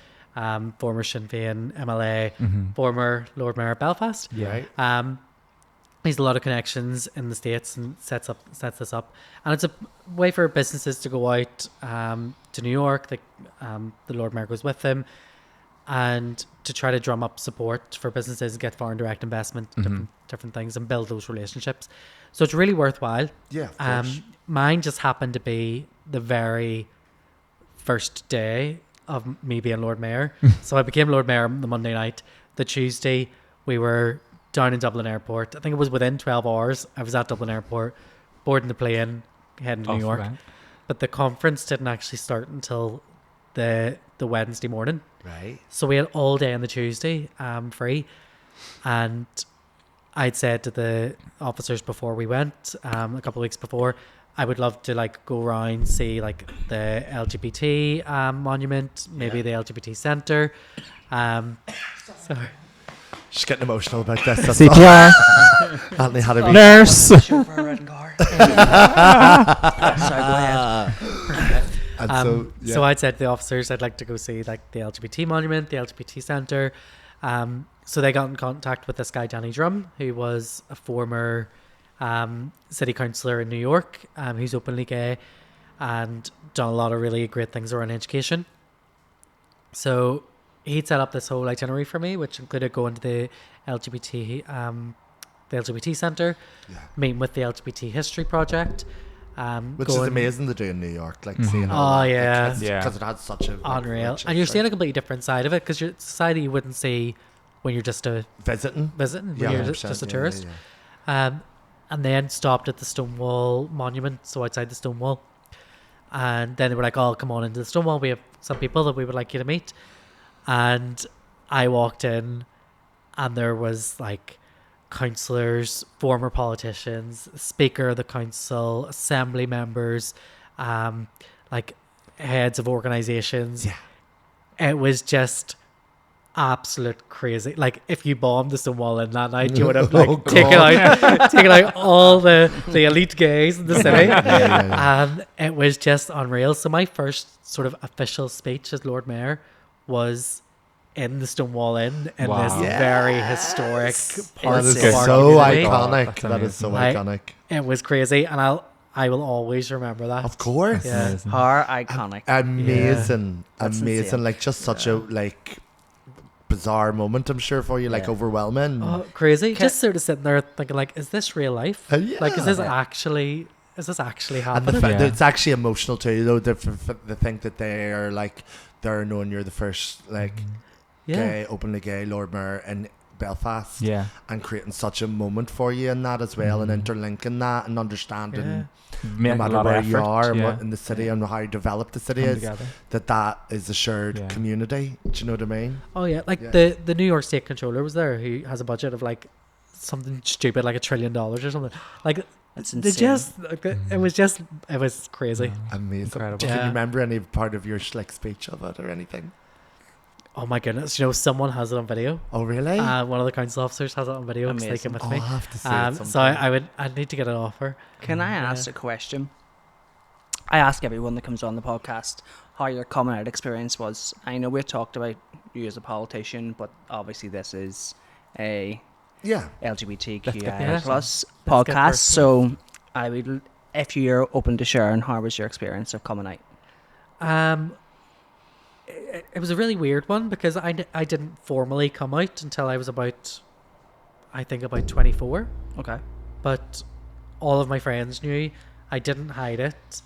former Sinn Féin MLA, former Lord Mayor of Belfast. Yeah. Right. He's a lot of connections in the States and sets this up. And it's a way for businesses to go out to New York. The Lord Mayor goes with them, and to try to drum up support for businesses, get foreign direct investment, different things, and build those relationships. So it's really worthwhile. Yeah, of course. Mine just happened to be the very first day of me being Lord Mayor. So I became Lord Mayor the Monday night. The Tuesday, we were down in Dublin Airport. I think it was within 12 hours. I was at Dublin Airport, boarding the plane, heading to New York. But the conference didn't actually start until the Wednesday morning. Right. So we had all day on the Tuesday free. And I'd said to the officers before we went, a couple of weeks before, I would love to like go around, see like the LGBT monument, maybe the LGBT centre. Sorry. She's getting emotional about this. That's CPR, all. Anthony had a wee- nurse. Chauffeur red car. Sorry, go ahead. And So I'd said to the officers I'd like to go see like the LGBT monument, the LGBT centre. So they got in contact with this guy Danny Drum, who was a former city councillor in New York, who's openly gay and done a lot of really great things around education. So he'd set up this whole itinerary for me, which included going to the LGBT centre, meeting with the LGBT History Project. Which is going- amazing to do in New York, like seeing all Oh, that, yeah. because it had such a like, Unreal. rich And you're seeing a history. completely different side of it, because your society you wouldn't see when you're just visiting. visiting, when Yeah, you're 100%, just a yeah, tourist. yeah. And then stopped at the Stonewall monument, so outside the Stonewall. And then they were like, oh, come on into the Stonewall. We have some people that we would like you to meet. And I walked in, and there was like councillors, former politicians, speaker of the council, assembly members, like heads of organisations. Yeah. It was just absolute crazy. Like if you bombed the Stonewall in that night, you would have like Oh, taken out all the elite gays in the city. Yeah. And it was just unreal. So my first sort of official speech as Lord Mayor was in the Stonewall Inn in Wow. this very historic part That is of our so community. iconic. That's That is so amazing. iconic. It was crazy, and I will always remember that. Of course. Yeah. How iconic. Amazing. That's Amazing. insane. Like just such a like bizarre moment, I'm sure, for you, like Yeah. overwhelming. Oh, crazy! Just sort of sitting there thinking, like, is this real life? Yeah. Like, is this Yeah. actually And the happening? fact that Yeah. it's actually emotional too, though. The think that they are like they're knowing you're the first like Yeah. gay, openly gay Lord Mayor in Belfast, Yeah. and creating such a moment for you in that as well, and interlinking that and understanding no matter where you are and what in the city and how developed the city is, that is a shared community. Do you know what I mean? Oh yeah, like the New York State Controller was there, who has a budget of like something stupid like $1 trillion or something. Like it's insane. It was crazy. Amazing. Incredible. Can you remember any part of your like speech of it or anything? Oh my goodness! You know, someone has it on video. Oh really? One of the council officers has it on video because they came with me. I'll have to see it So sometime. I'd need to get it off her. Can I ask a question? I ask everyone that comes on the podcast how your coming out experience was. I know we've talked about you as a politician, but obviously this is a LGBTQI plus podcast. So I would, if you're open to sharing, how was your experience of coming out? It was a really weird one because I didn't formally come out until I was about 24. Okay. But all of my friends knew. I didn't hide it.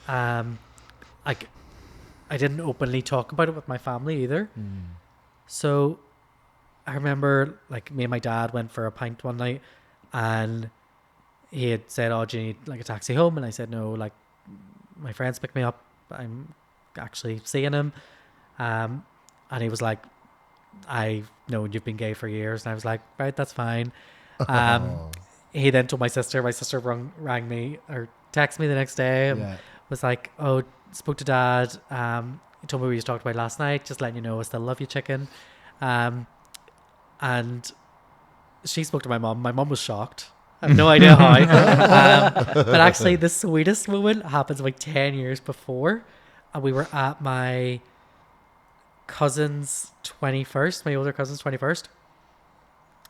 Like I didn't openly talk about it with my family either. So I remember like me and my dad went for a pint one night, and he had said, "Oh, do you need like a taxi home?" And I said, "No, like my friends picked me up. I'm actually seeing him." And he was like, "I've known you've been gay for years." And I was like, "Right, that's fine." He then told my sister. My sister rang me or texted me the next day and was like, "Oh, spoke to Dad. He told me what you talked about last night. Just letting you know I still love you, chicken." And she spoke to my mum. My mum was shocked. I have no idea how. But actually, the sweetest moment happens like 10 years before. And we were at my cousin's 21st, my older cousin's 21st.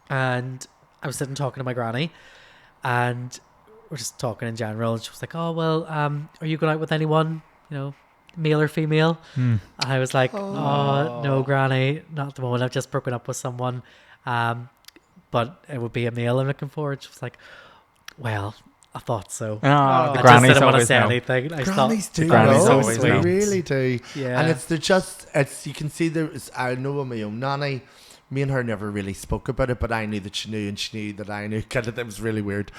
And I was sitting talking to my granny. And we're just talking in general. And she was like, "Oh, well, are you going out with anyone, you know, male or female?" And I was like, "Oh, no, granny, not at the moment. I've just broken up with someone. But it would be a male I'm looking for." And she was like, "Well, I thought so." The I just grannies didn't want to always say know. anything. I Grannies thought do Grannies know. always They know. really do. Yeah. And it's you can see there's, I know with my own nanny, me and her never really spoke about it, but I knew that she knew and she knew that I knew. Kind of, it was really weird.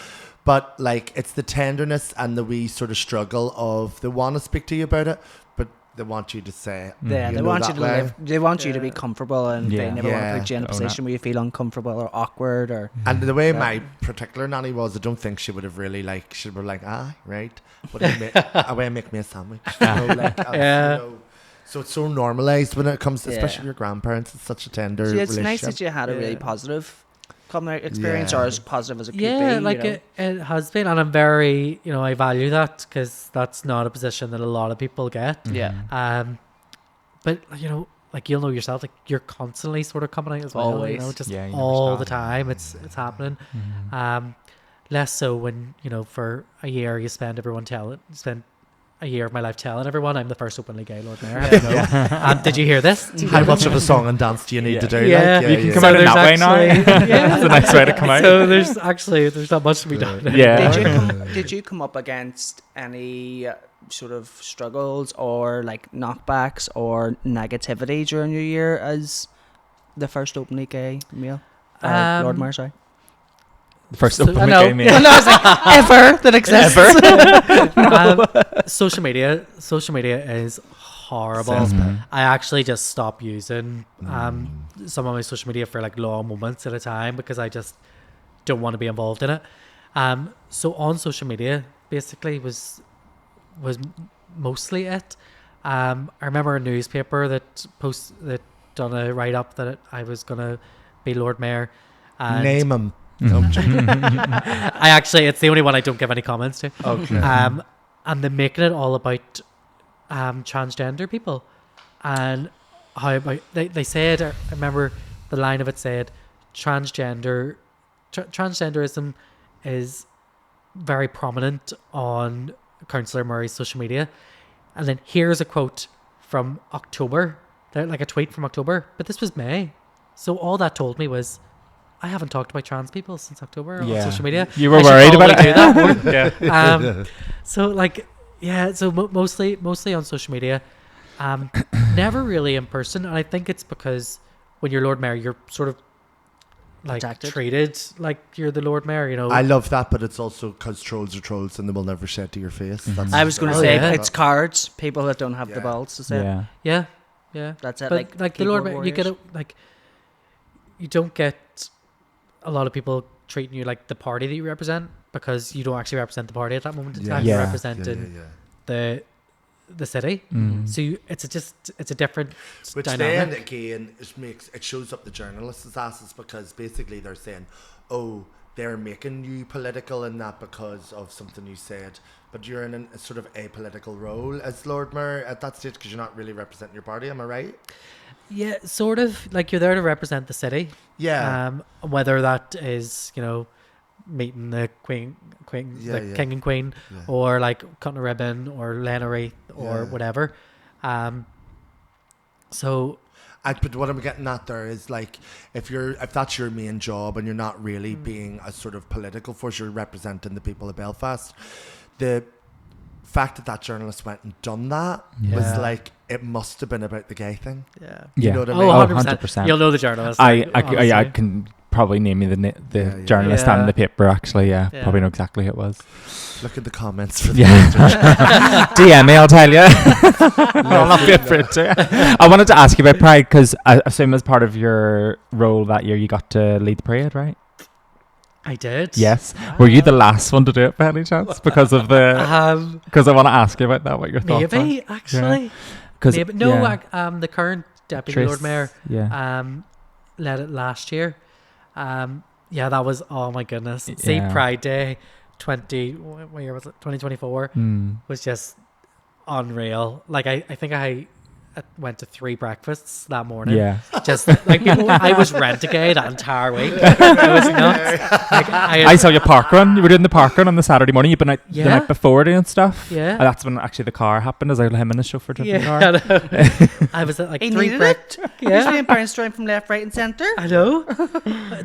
But like, it's the tenderness and the wee sort of struggle of they want to speak to you about it, but they want you to say, Yeah, they want you to live. They want you to be comfortable, and they never want to put you in a position where you feel uncomfortable or awkward. Or and the way my particular nanny was, I don't think she would have really like. She'd be like, right, but away make me a sandwich. You know, so it's so normalized when it comes, especially with your grandparents. It's such a tender it's relationship. nice that you had a really positive coming out experience, or as positive as it could be. Like it has been, and I'm very, I value that because that's not a position that a lot of people get. Yeah. But like you'll know yourself, like you're constantly sort of coming out as well. Always. Just all the time. It's happening. Less so when for a year you spend a year of my life telling everyone I'm the first openly gay Lord Mayor. Did you hear this? How much of a song and dance do you need to do? You can come out in that way now. That's a nice way to come out. So there's not much to be done. Did you come up against any sort of struggles or like knockbacks or negativity during your year as the first openly gay male? Lord Mayor, sorry. The first openly gay male. I was like, ever that exists. Social media is horrible. I actually just stopped using some of my social media for like long moments at a time because I just don't want to be involved in it. So on social media basically was mostly it. I remember a newspaper that done a write up that I was gonna be Lord Mayor. And name him. It's the only one I don't give any comments to. Okay. And they're making it all about transgender people, and how about they said, I remember the line of it said, transgenderism is very prominent on Councillor Murray's social media, and then here's a quote from October, like a tweet from October, but this was May, so all that told me was, I haven't talked about trans people since October on social media. You were worried about it. Do that more. So mostly on social media, never really in person. And I think it's because when you're Lord Mayor, you're sort of like Protected. treated like you're the Lord Mayor, you know. I love that, but it's also because trolls are trolls and they will never say it to your face. That's I was going to Oh, say yeah. it's cards. People that don't have the Yeah. balls to say it. Yeah. yeah, yeah. That's it. But like the Lord keyboard Mayor, you get warriors. it. Like you don't get a lot of people treating you like the party that you represent because you don't actually represent the party at that moment in time. Yeah. You're Yeah, representing the city. Mm. So it's a different Which dynamic. then again it shows up the journalists' asses because basically they're saying, oh, they're making you political in that because of something you said, but you're in a sort of apolitical role as Lord Mayor at that stage because you're not really representing your party. Am I right? Yeah, sort of. Like you're there to represent the city. Yeah. Whether that is, you know, meeting the queen, Yeah, the yeah. king and queen, Yeah. or like cutting a ribbon, or laying a wreath, or Yeah. whatever. So But what I'm getting at there is like if that's your main job and you're not really being a sort of political force, you're representing the people of Belfast. The fact that journalist went and done that was Yeah. like it must have been about the gay thing. yeah. You know what I Oh, mean? 100%. You'll know the journalist. I honestly. can probably name you the Yeah, yeah. journalist Yeah. and the paper actually. Yeah, Yeah. probably know exactly who it was. Look at the comments for Yeah. DM me, I'll tell you. I'll not be afraid to. I wanted to ask you about Pride because I assume as part of your role that year you got to lead the parade, right? I did. Yes. Were you the last one to do it by any chance? Because of the because I want to ask you about that. What your thoughts are? Maybe actually. Because Maybe. No, the current deputy Lord Mayor Yeah. led it last year. Yeah, that was, oh my goodness. See, Yeah. Pride Day what year was it? 2024 Mm. was just unreal. Like I think I went to 3 breakfasts that morning. Yeah. Just like people, I was rent-a-gay that entire week. It was nuts. Like, I saw you park run. You were doing the park run on the Saturday morning. You've been out the Yeah. night before doing stuff. Yeah. And that's when actually the car happened. As him and his chauffeur drove the car. Yeah, I know. I was at like He 3 needed breakfasts. He's Yeah, being bounced from left, right, and centre. I know.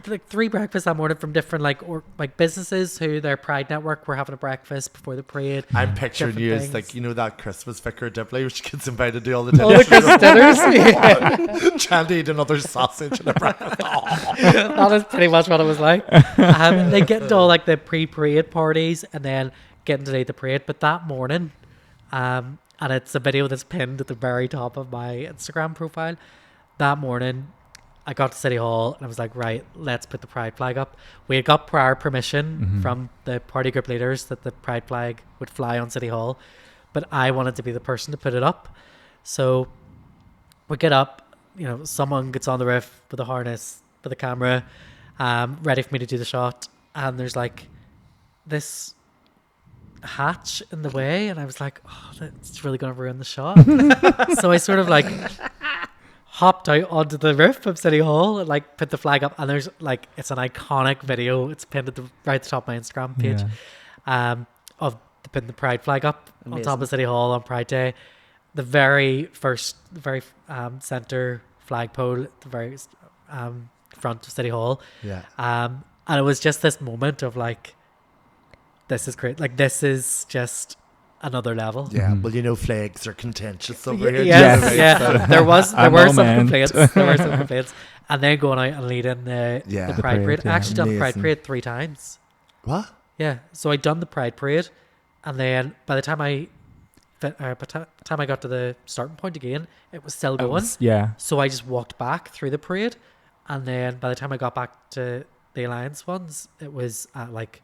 Like 3 breakfasts that morning from different like businesses who their Pride Network were having a breakfast before the parade. I'm picturing Different you as things. like, you know, that Christmas Vicar Dipley which gets invited to all the All the dinners. Christmas dinners. Yeah. Trying to eat another sausage and a breakfast. That is pretty much what it was like. They get into all like the pre-parade parties and then get into the parade. But that morning, and it's a video that's pinned at the very top of my Instagram profile. That morning, I got to City Hall and I was like, right, let's put the Pride flag up. We had got prior permission from the party group leaders that the Pride flag would fly on City Hall, but I wanted to be the person to put it up. So we get up, you know, someone gets on the roof with a harness, with a camera, ready for me to do the shot. And there's like this hatch in the way. And I was like, oh, that's really going to ruin the shot. So I sort of like hopped out onto the roof of City Hall and like put the flag up. And there's like, it's an iconic video. It's pinned at right at the top of my Instagram page of putting the Pride flag up on top of City Hall on Pride Day. The very center flagpole at the very front of City Hall. Yeah. And it was just this moment of like, this is great. Like, this is just another level. Yeah. Well, you know, flags are contentious over here. Yes, too, yeah. right? So- There were some moment. complaints. There were some complaints. And then going out and leading the Yeah. Pride The parade, Parade. yeah. I actually done the Pride Amazing. Parade 3 times. What? Yeah. So I done the Pride Parade, and then by the time I got to the starting point again, it was still going. Yeah. So I just walked back through the parade, and then by the time I got back to the Alliance ones, it was at like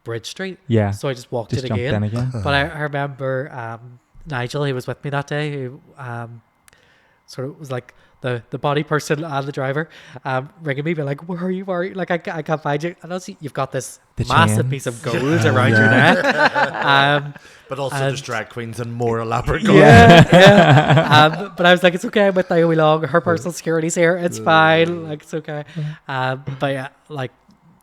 Bridge Street. Yeah. So I just walked Just it jumped again. in again. But I remember Nigel, who was with me that day, who sort of was like the body person and the driver, ringing me, being like, where are you? Like, I can't find you. And also, you've got this The massive chains. piece of gold around your neck. But also And- there's drag queens and more elaborate Yeah. But I was like, it's okay. I'm with Naomi Long. Her personal security's here. It's fine. Like, it's okay. But yeah, like,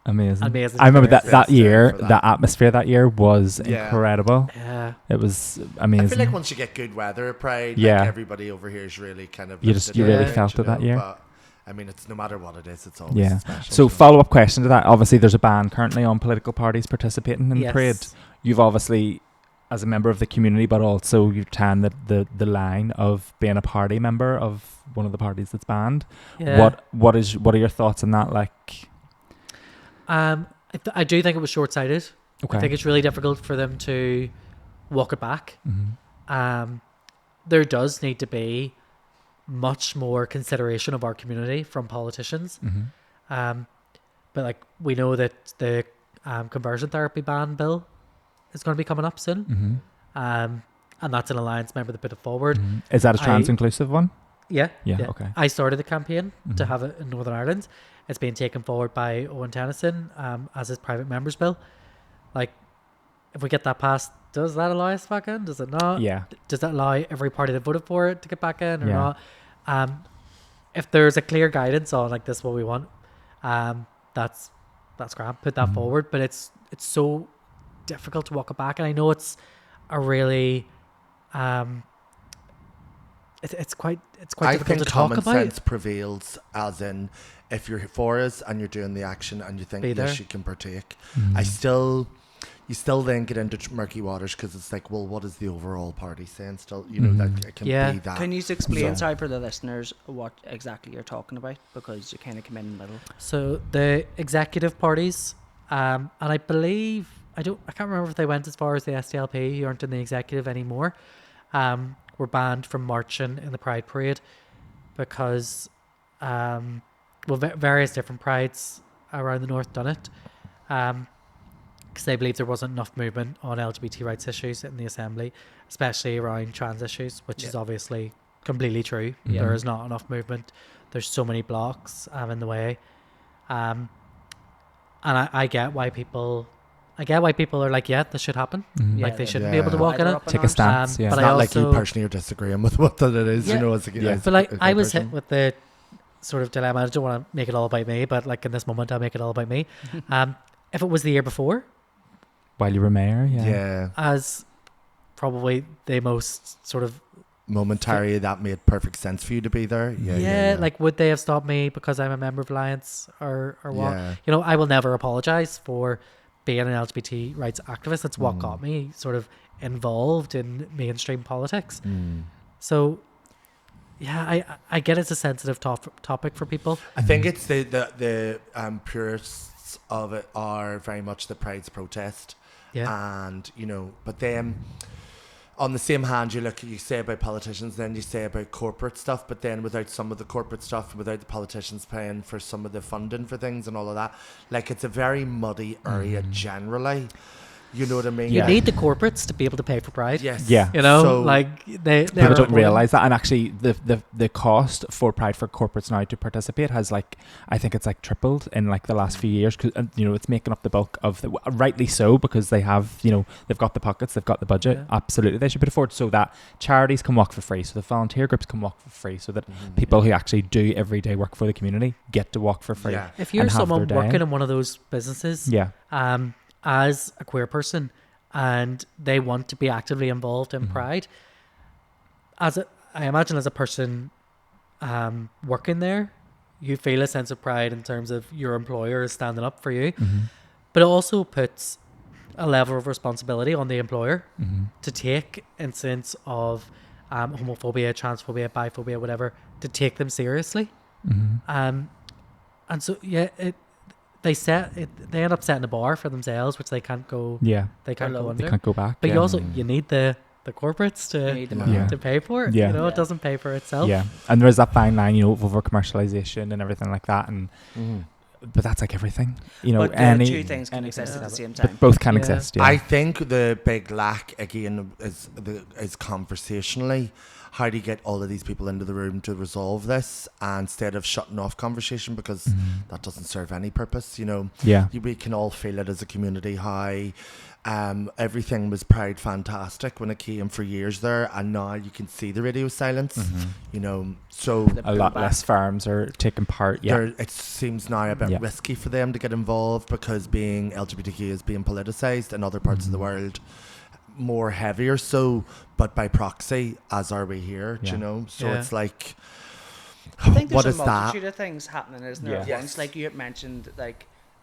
Amazing. amazing I remember that experience. year, For that. the atmosphere that year was Yeah. incredible. Yeah. It was I amazing. feel like once you get good weather at Pride, Yeah. like everybody over here is really kind of You just- lifted you really up, felt you it that know, year. But, I mean, it's no matter what it is, it's always Yeah. special. So you know. follow up question to that. Obviously, there's a ban currently on political parties participating in the parade. Yes. You've obviously, as a member of the community, but also you've taken the line of being a party member of one of the parties that's banned. Yeah. What are your thoughts on that? Like, I do think it was short-sighted. Okay. I think it's really difficult for them to walk it back. Mm-hmm. There does need to be much more consideration of our community from politicians. Mm-hmm. But like we know that the conversion therapy ban bill is going to be coming up soon. Mm-hmm. And that's an alliance member that put it forward. Mm-hmm. Is that a trans-inclusive one? Yeah. Yeah, okay. I started the campaign to Mm-hmm. have it in Northern Ireland. It's being taken forward by Owen Tennyson as his private members bill. Like, if we get that passed, does that allow us back in? Does it not? Yeah. Does that allow every party that voted for it to get back in or Yeah. not? If there's a clear guidance on like this is what we want, that's grand. Put that Mm-hmm. forward. But it's so difficult to walk it back, and I know it's a really it's quite I difficult think to talk common about. sense prevails, as in if you're for us and you're doing the action and you think Be there. yes, you can partake. Mm-hmm. You still then get into murky waters because it's like, well, what is the overall party saying? Still, you know, that it can Yeah. be that. Can you explain, So- sorry, for the listeners, what exactly you're talking about? Because you kind of come in the middle. So the executive parties, and I believe I can't remember if they went as far as the SDLP, who aren't in the executive anymore, were banned from marching in the Pride Parade because, various different prides around the north done it, because they believe there wasn't enough movement on LGBT rights issues in the assembly, especially around trans issues, which is obviously completely true. Yeah. There is not enough movement. There's so many blocks in the way. And I get why people are like, yeah, this should happen. Mhm. Like they Yeah. shouldn't be able to Yeah. walk in Either it. up and Take a arms. stance. Yeah. But It's I not like you also- personally are disagreeing with what that it is, Yeah. you know, as a, Yeah. as But like a I was person. hit with the sort of dilemma. I don't want to make it all about me, but like in this moment, I'll make it all about me. If it was the year before, While you were mayor, yeah. Yeah. as probably the most sort of Momentary, that made perfect sense for you to be there. Yeah. like would they have stopped me because I'm a member of Alliance or what? Yeah. You know, I will never apologize for being an LGBT rights activist. That's what Mm. got me sort of involved in mainstream politics. Mm. So yeah, I get it's a sensitive topic for people. I think it's the purists of it are very much the Pride's protest. Yeah. And, you know, but then on the same hand, you say about politicians, then you say about corporate stuff, but then without some of the corporate stuff, without the politicians paying for some of the funding for things and all of that, like it's a very muddy area generally. You know what I mean? You need the corporates to be able to pay for Pride. Yes. Yeah. You know, So- like they People are don't important. realise that, and actually the cost for Pride for corporates now to participate has I think it's tripled in the last few years, because you know it's making up the bulk of the, rightly so, because they have, you know, they've got the pockets, they've got the budget. Yeah. Absolutely, they should be afforded, so that charities can walk for free, so the volunteer groups can walk for free, so that Mhm. people who actually do everyday work for the community get to walk for free. Yeah. If you're and have someone their day. working in one of those businesses, Yeah. as a queer person, and they want to be actively involved in Mhm. Pride, I imagine as a person working there, you feel a sense of pride in terms of your employer is standing up for you, Mhm. but it also puts a level of responsibility on the employer Mhm. to take incidents of homophobia, transphobia, biphobia, whatever, to take them seriously. Mhm. And so they end up setting a bar for themselves, which they can't go Yeah, go They under. they can't go back. But yeah. you also you need the corporates You to need the Yeah. money. Yeah. to pay for it. Yeah. You know, Yeah. it doesn't pay for itself. Yeah, and there is that fine line, you know, over commercialization and everything like that, and Mhm. but that's everything, you know. But the two things can exist at the same time. but both can Yeah. exist. Yeah. I think the big lack again is conversationally. How do you get all of these people into the room to resolve this, and instead of shutting off conversation, because Mhm. that doesn't serve any purpose. You know, Yeah. we can all feel it as a community how everything was Pride fantastic when it came for years there, and now you can see the radio silence. Mhm. You know, so A lot less firms are taking part. Yeah. it seems now a bit Yeah. risky for them to get involved, because being LGBTQ is being politicized in other parts of the Mhm. world, more heavier so, but by proxy, as are we here. Do Yeah. you know? So Yeah. it's like, I think what there's is a that? multitude of things happening, isn't there? Yeah. At once, like you had mentioned,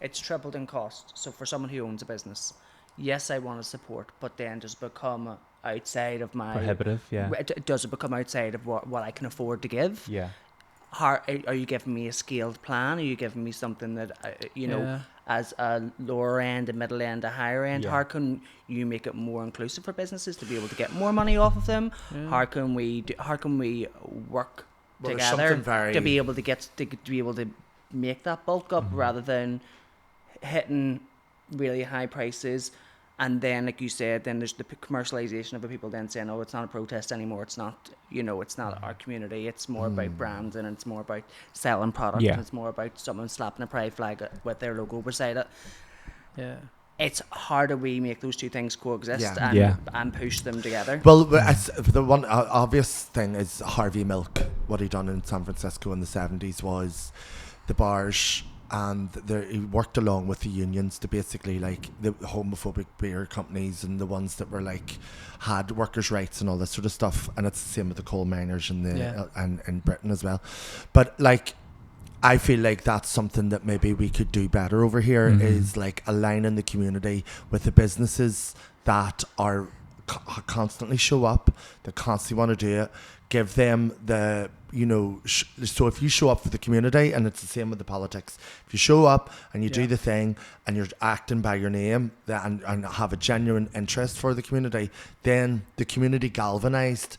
it's tripled in cost. So for someone who owns a business, yes, I want to support, but then does it become outside of my Prohibitive. Yeah. Does it become outside of what I can afford to give? Yeah. are you giving me a scaled plan? Are you giving me something that as a lower end, a middle end, a higher end? Yeah. How can you make it more inclusive for businesses to be able to get more money off of them? How can we work together to be able to make that bulk up, rather than hitting really high prices? And then, like you said, then there's the commercialization of the people then saying, oh, it's not a protest anymore. It's not, it's not our community. It's more about brands, and it's more about selling product. Yeah. And it's more about someone slapping a pride flag with their logo beside it. Yeah. It's how do we make those two things coexist and push them together? Well, the one obvious thing is Harvey Milk. What he done in San Francisco in the 70s was the bars, and he worked along with the unions to basically, like, the homophobic beer companies and the ones that were like had workers' rights and all this sort of stuff. And it's the same with the coal miners and and in Britain as well. But like, I feel like that's something that maybe we could do better over here, is like aligning the community with the businesses that are constantly show up, that constantly want to do it. Give them the, so if you show up for the community, and it's the same with the politics, if you show up and you do the thing and you're acting by your name and have a genuine interest for the community, then the community galvanized,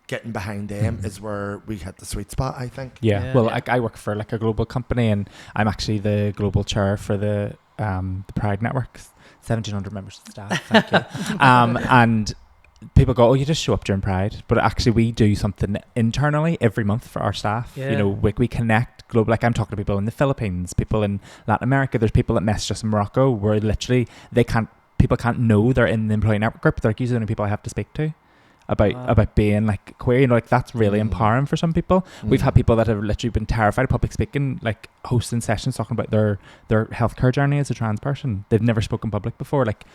getting behind them is where we hit the sweet spot, I think. Well, I work for like a global company, and I'm actually the global chair for the Pride Network, 1,700 members of staff. Thank you. And people go, oh, you just show up during Pride, but actually we do something internally every month for our staff. We connect global. Like, I'm talking to people in the Philippines, people in Latin America. There's people that message us in Morocco where literally people can't know they're in the employee network group. They're like, these are the only people I have to speak to about being like queer, like that's really empowering for some people. We've had people that have literally been terrified of public speaking, like hosting sessions talking about their healthcare journey as a trans person. They've never spoken public before. Like,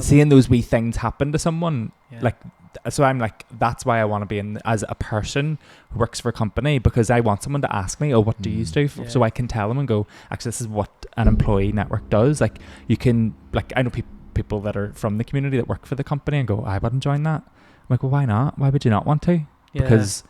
seeing those wee things happen to someone, like, so I'm like, that's why I want to be in as a person who works for a company, because I want someone to ask me, oh, what do you do? So I can tell them and go, actually, this is what an employee network does. Like, you can, like, I know people that are from the community that work for the company and go, I wouldn't join that. I'm like, well, why not? Why would you not want to? Because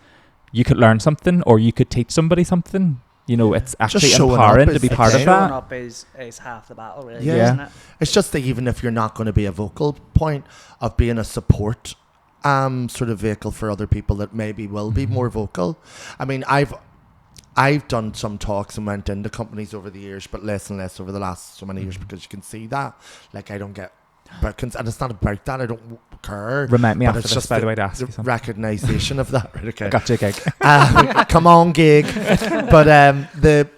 you could learn something, or you could teach somebody something. It's actually empowering to be part of that. Showing up is half the battle, really, isn't it? It's just that even if you're not going to be a vocal point of being a support sort of vehicle for other people that maybe will be more vocal. I mean, I've done some talks and went into companies over the years, but less and less over the last so many years, because you can see that. Like, I don't get... and it's not about that. I don't care. Remind me after this, by the way, to ask you something. Recognition of that. Right, okay. Gotcha, gig. Come on, gig. But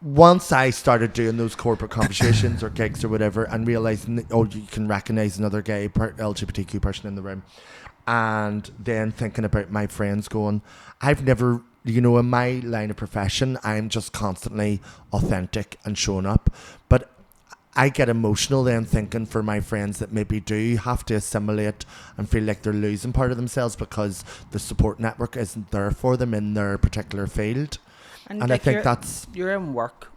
once I started doing those corporate conversations or gigs or whatever, and realizing that, you can recognize another gay LGBTQ person in the room, and then thinking about my friends going, I've never, in my line of profession, I'm just constantly authentic and showing up, but I get emotional then thinking for my friends that maybe do have to assimilate and feel like they're losing part of themselves because the support network isn't there for them in their particular field. And like, I think you're in work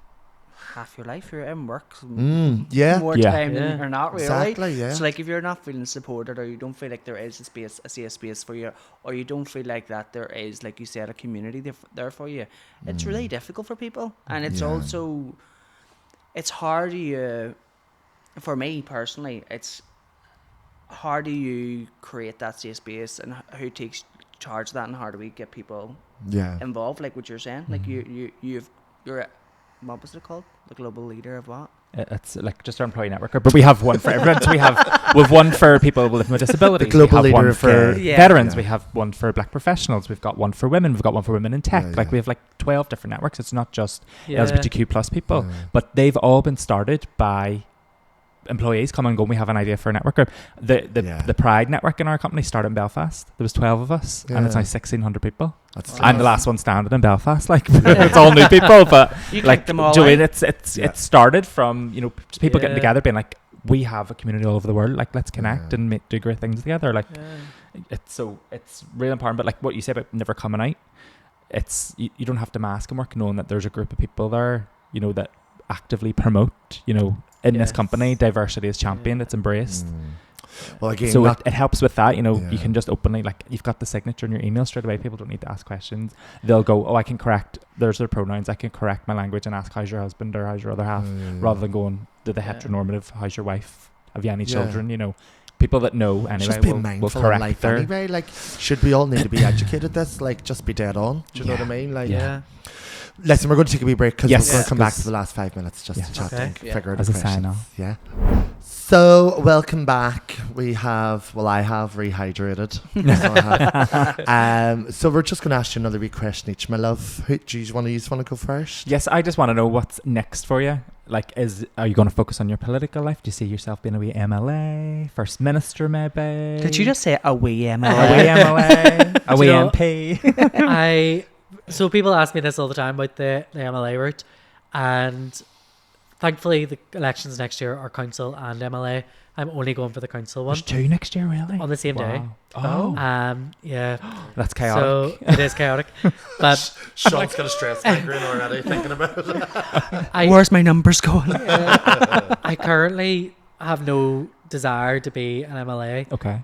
half your life. You're in work more time than you're not, really. Exactly, yeah. So like, if you're not feeling supported, or you don't feel like there is a safe space for you, or you don't feel like that there is, like you said, a community there for you, it's really difficult for people. And it's also... It's hard for me personally, it's how do you create that safe space, and who takes charge of that, and how do we get people involved, like what you're saying? Like, you're what was it called? The global leader of what? It's like just our employee network, but we have one for everyone. So we've one for people living with disabilities. The global we have leader one for veterans. Yeah. We have one for black professionals. We've got one for women. We've got one for women in tech. Like, we have like 12 different networks. It's not just LGBTQ plus people, but they've all been started by employees come and go. We have an idea for a network group. The Pride network in our company started in Belfast. There was 12 of us, and it's now 1,600 people. I'm the last one standing in Belfast. Like, it's all new people, but you like, them all Joanne, it started from just people getting together, being like, we have a community all over the world. Like, let's connect and do great things together. Like, it's really important. But like what you say about never coming out, it's you don't have to mask and work, knowing that there's a group of people there, that actively promote, in this company, diversity is championed, it's embraced. Well, again, So it helps with that, you know. Yeah. You can just openly, like, you've got the signature in your email straight away. People don't need to ask questions. They'll go, oh, I can correct, there's their pronouns, I can correct my language and ask how's your husband or how's your other half, rather than going to the Yeah. heteronormative, how's your wife, have you any Yeah. children, you know. People that know anyway just be will mindful in correct life their... anyway. Like, should we all need to be educated this? Like, just be dead on. Do you know Yeah. what I mean? Like, Yeah. listen, we're going to take a wee break because Yes. we're going to come back Yes. to the last 5 minutes just Yeah. to chat Okay. and Yeah. figure out As the a sign questions. off. Yeah. So, welcome back. I have rehydrated. So, so we're just going to ask you another wee question each, my love. Do you want to go first? Yes, I just want to know what's next for you. Like, are you going to focus on your political life? Do you see yourself being a wee MLA, First Minister maybe? Did you just say a wee a wee MLA? MLA, a Do wee you know- MP? So people ask me this all the time about the MLA route, and thankfully the elections next year are council and MLA. I'm only going for the council one There's 2 next year, really? on the same day. Oh, Yeah. that's chaotic. So it is chaotic, but Sean's got a stress migraine already thinking about it. Where's my numbers going? I currently have no desire to be an MLA. Okay.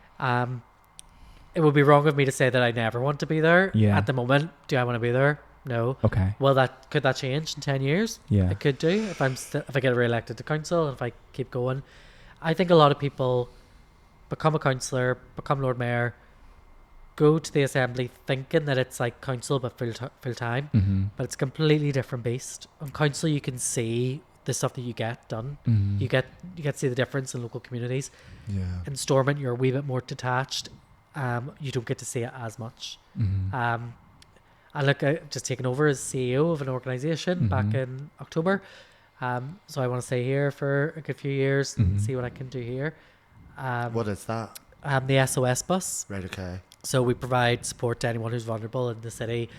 It would be wrong of me to say that I never want to be there. Yeah. At the moment, do I want to be there? No. Okay. Well, could that change in 10 years? Yeah. It could do if if I get re-elected to council and if I keep going. I think a lot of people become a councillor, become Lord Mayor, go to the assembly thinking that it's like council but full time, Mm-hmm. but it's a completely different beast. On council, you can see the stuff that you get done. Mm-hmm. You get to see the difference in local communities. Yeah. In Stormont, you're a wee bit more detached. You don't get to see it as much. Mm-hmm. I look at just taking over as CEO of an organisation back in October. So I want to stay here for a good few years and see what I can do here. What is that? The SOS bus. Right, okay. So we provide support to anyone who's vulnerable in the city.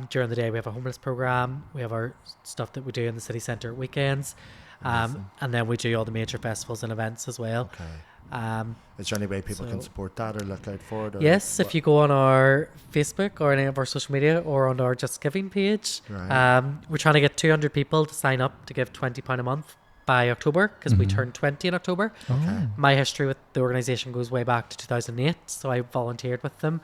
During the day, we have a homeless program. We have our stuff that we do in the city centre at weekends. And then we do all the major festivals and events as well. Okay. Um, Is there any way people can so- support that or look out for it? Or Yes, if you go on our Facebook or any of our social media or on our Just Giving page, Right. we're trying to get 200 people to sign up to give £20 a month by October because we turn 20 in October. Okay. My history with the organisation goes way back to 2008, so I volunteered with them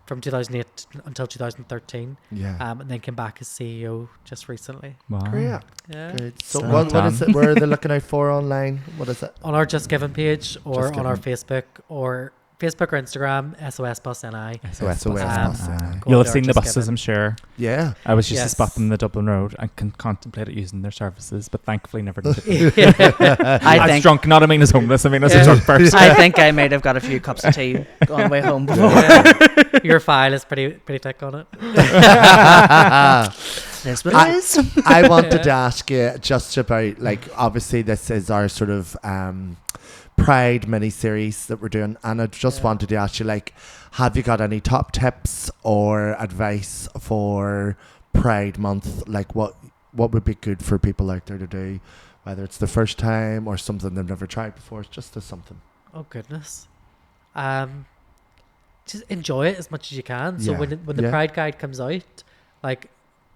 from 2008 until 2013, Yeah. and then came back as CEO just recently. Wow. Great. Yeah. Good. So So what is it? Where are they looking out for online? What is it? On our Just Giving page or Just on our Giving. Facebook or Instagram, SOS Bus NI. SOS Um, bus, yeah. go You'll on have there, seen the Just buses, Giving. I'm sure. Yeah. I was used to Yes. spot them on the Dublin Road and can contemplate using their services, but thankfully never did. I I'm think drunk, not I mean as homeless, I mean as Yeah. a drunk person. I think I might have got a few cups of tea on the way home before. Your file is pretty thick on it. That's what it is. I wanted to ask you just about, like, obviously this is our sort of Pride mini-series that we're doing, and I just wanted to ask you, like, have you got any top tips or advice for Pride Month? Like, what would be good for people out there to do, whether it's the first time or something they've never tried before? It's just something. Oh goodness. Just enjoy it as much as you can. So Yeah. when the Yeah. Pride Guide comes out, like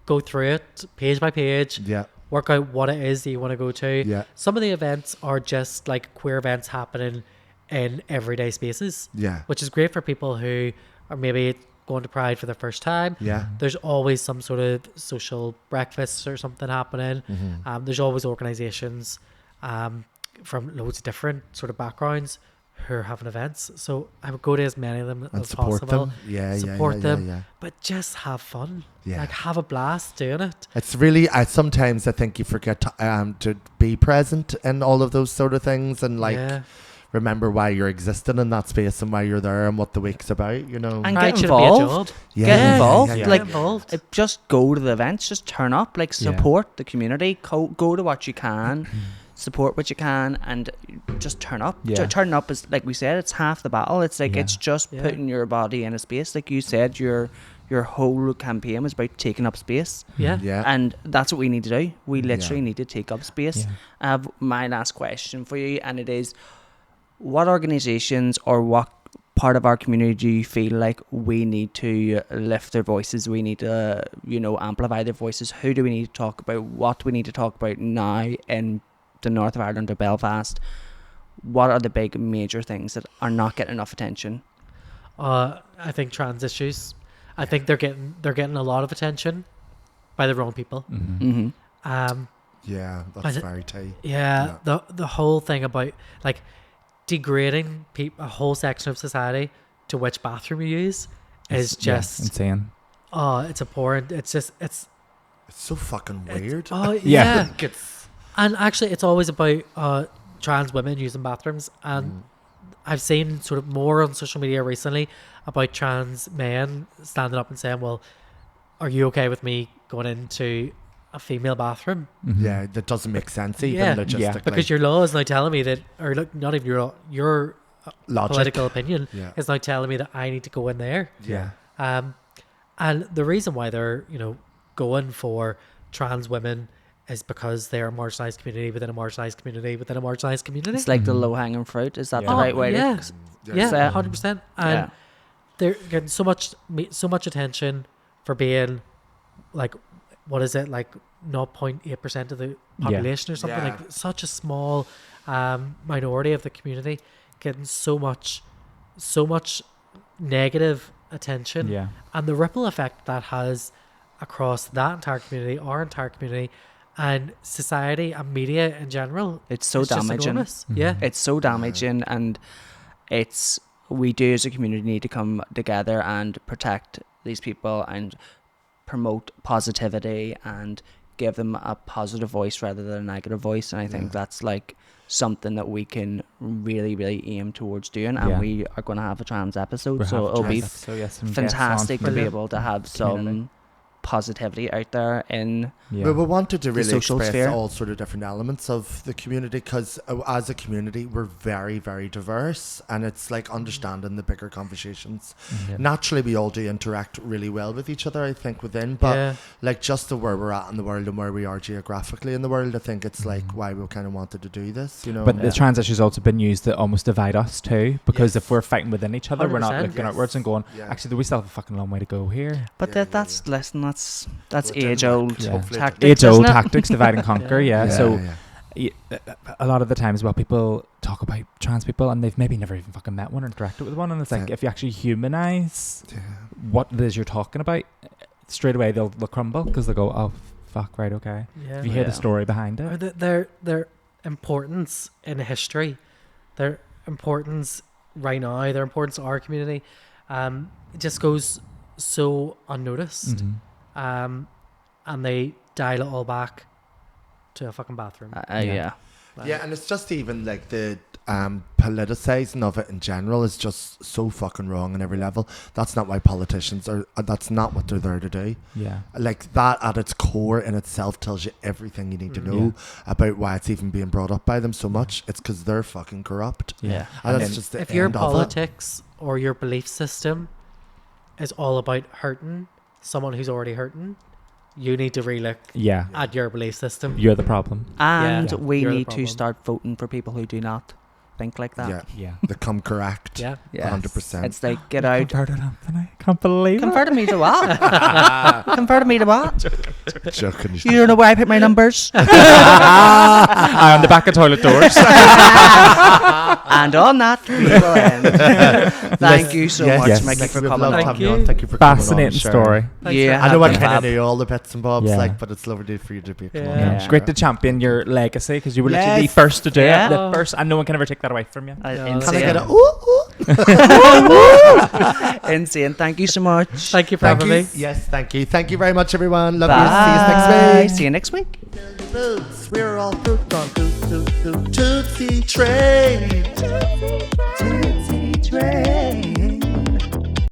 go through it page by page, Yeah. work out what it is that you want to go to. Yeah. Some of the events are just like queer events happening in everyday spaces, Yeah. which is great for people who are maybe going to Pride for the first time. Yeah. There's always some sort of social breakfast or something happening. Mm-hmm. There's always organisations from loads of different sort of backgrounds who are having events. So I would go to as many of them And as support possible. them. Yeah. Support yeah, them. Yeah, yeah. But just have fun. Yeah. Like have a blast doing it. It's really, sometimes I think you forget to be present in all of those sort of things and like yeah. remember why you're existing in that space and why you're there and what the week's about, you know. And Pride get shouldn't be a involved. job. Get involved. Yeah, Get Like, involved. just go to the events. Just turn up. Like, Yeah. support the community. Go to what you can. Support what you can and just turn up. Yeah. Turning up is, like we said, it's half the battle. It's like Yeah. it's just Yeah. putting your body in a space. Like you said, your whole campaign was about taking up space. Yeah. Yeah. And that's what we need to do. We literally Yeah. need to take up space. Yeah. I have my last question for you, and it is, what organisations or what part of our community do you feel like we need to lift their voices? We need to, amplify their voices. Who do we need to talk about? What do we need to talk about now in the north of Ireland or Belfast? what are the big major things that are not getting enough attention? I think trans issues. I think they're getting a lot of attention by the wrong people. Mm-hmm. Yeah, that's very tight. Yeah, the whole thing about like degrading a whole section of society to which bathroom you use is just insane. Oh, it's abhorrent. It's so fucking weird. Oh yeah. It's And actually, it's always about trans women using bathrooms, and I've seen sort of more on social media recently about trans men standing up and saying, "Well, are you okay with me going into a female bathroom?" Mm-hmm. Yeah, that doesn't make sense even. Yeah. Logistically. Because your law is now telling me that, or look, not even your law, your Logic. political opinion Yeah. is now telling me that I need to go in there. Yeah. And the reason why they're going for trans women is because they're a marginalised community within a marginalised community within a marginalised community. It's like the low-hanging fruit. Is that the Yeah. right way yeah. to say Yeah, it? 100%. And they're getting so much attention for being like, what is it, like 0.8% of the population or something, Yeah. like such a small minority of the community getting so much negative attention, Yeah. and the ripple effect that has across that entire community, our entire community, and society and media in general. It's so just damaging. enormous. Mhm. Yeah. It's so damaging, and we do as a community need to come together and protect these people and promote positivity and give them a positive voice rather than a negative voice. And I think that's like something that we can really, really aim towards doing. And we are going to have a trans episode, so it'll be fantastic to be able to have some positivity out there in But we wanted to really social express sphere. all sort of different elements of the community, because as a community we're very, very diverse, and it's like understanding the bigger conversations. Naturally we all do interact really well with each other, I think, within, but like just where we're at in the world and where we are geographically in the world, I think it's like why we kind of wanted to do this, But the trans issue's also been used to almost divide us too, because if we're fighting within each other, we're not 100%. looking outwards and going, actually, we still have a fucking long way to go here. But that's listen, that's Well, it didn't age-old work. Hopefully it tactics, Age-old isn't it? tactics, divide and conquer, So yeah. a lot of the times, well, people talk about trans people and they've maybe never even fucking met one or interacted with one, and it's like, if you actually humanize what it is you're talking about, straight away they'll crumble, because they'll go, oh fuck, right, okay. Yeah. If you hear the story behind Or it, their importance in history, their importance right now, their importance to our community, it just goes so unnoticed. Mhm. And they dial it all back to a fucking bathroom. Yeah, and it's just even like the politicizing of it in general is just so fucking wrong on every level. That's not why politicians are. That's not what they're there to do. Yeah. Like that at its core in itself tells you everything you need to know about why it's even being brought up by them so much. It's because they're fucking corrupt. Yeah. And that's just the if your end of it. politics or your belief system is all about hurting someone who's already hurting, you need to relook at your belief system. You're the problem. And we You're the need to problem. start voting for people who do not think like that. Yeah. They come correct. Yeah. 100%. It's like, get out. Converted, Anthony. Can't believe Converted me to what? Converted me to what? Joking. You don't know where I put my numbers? on the back of toilet doors. And on that, we will end. Thank you so much, Micky, for We've coming loved on. having you on. Thank you for coming on. Fascinating Sharon. story. Yeah, I know I have kind been of knew all the bits and bobs, but it's lovely for you to be coming on. Yeah. Great to champion your legacy, because you were literally the Yes. first to do Yeah. it. The first, and no one can ever take that away from you. Can I get a Insane. Thank you so much. Thank you for having me. Yes, thank you. Thank you very much, everyone. Love Bye. you. See you next week. See you next week. Boots, we're all pooped on Tootsie Trade. Tootsie Trade.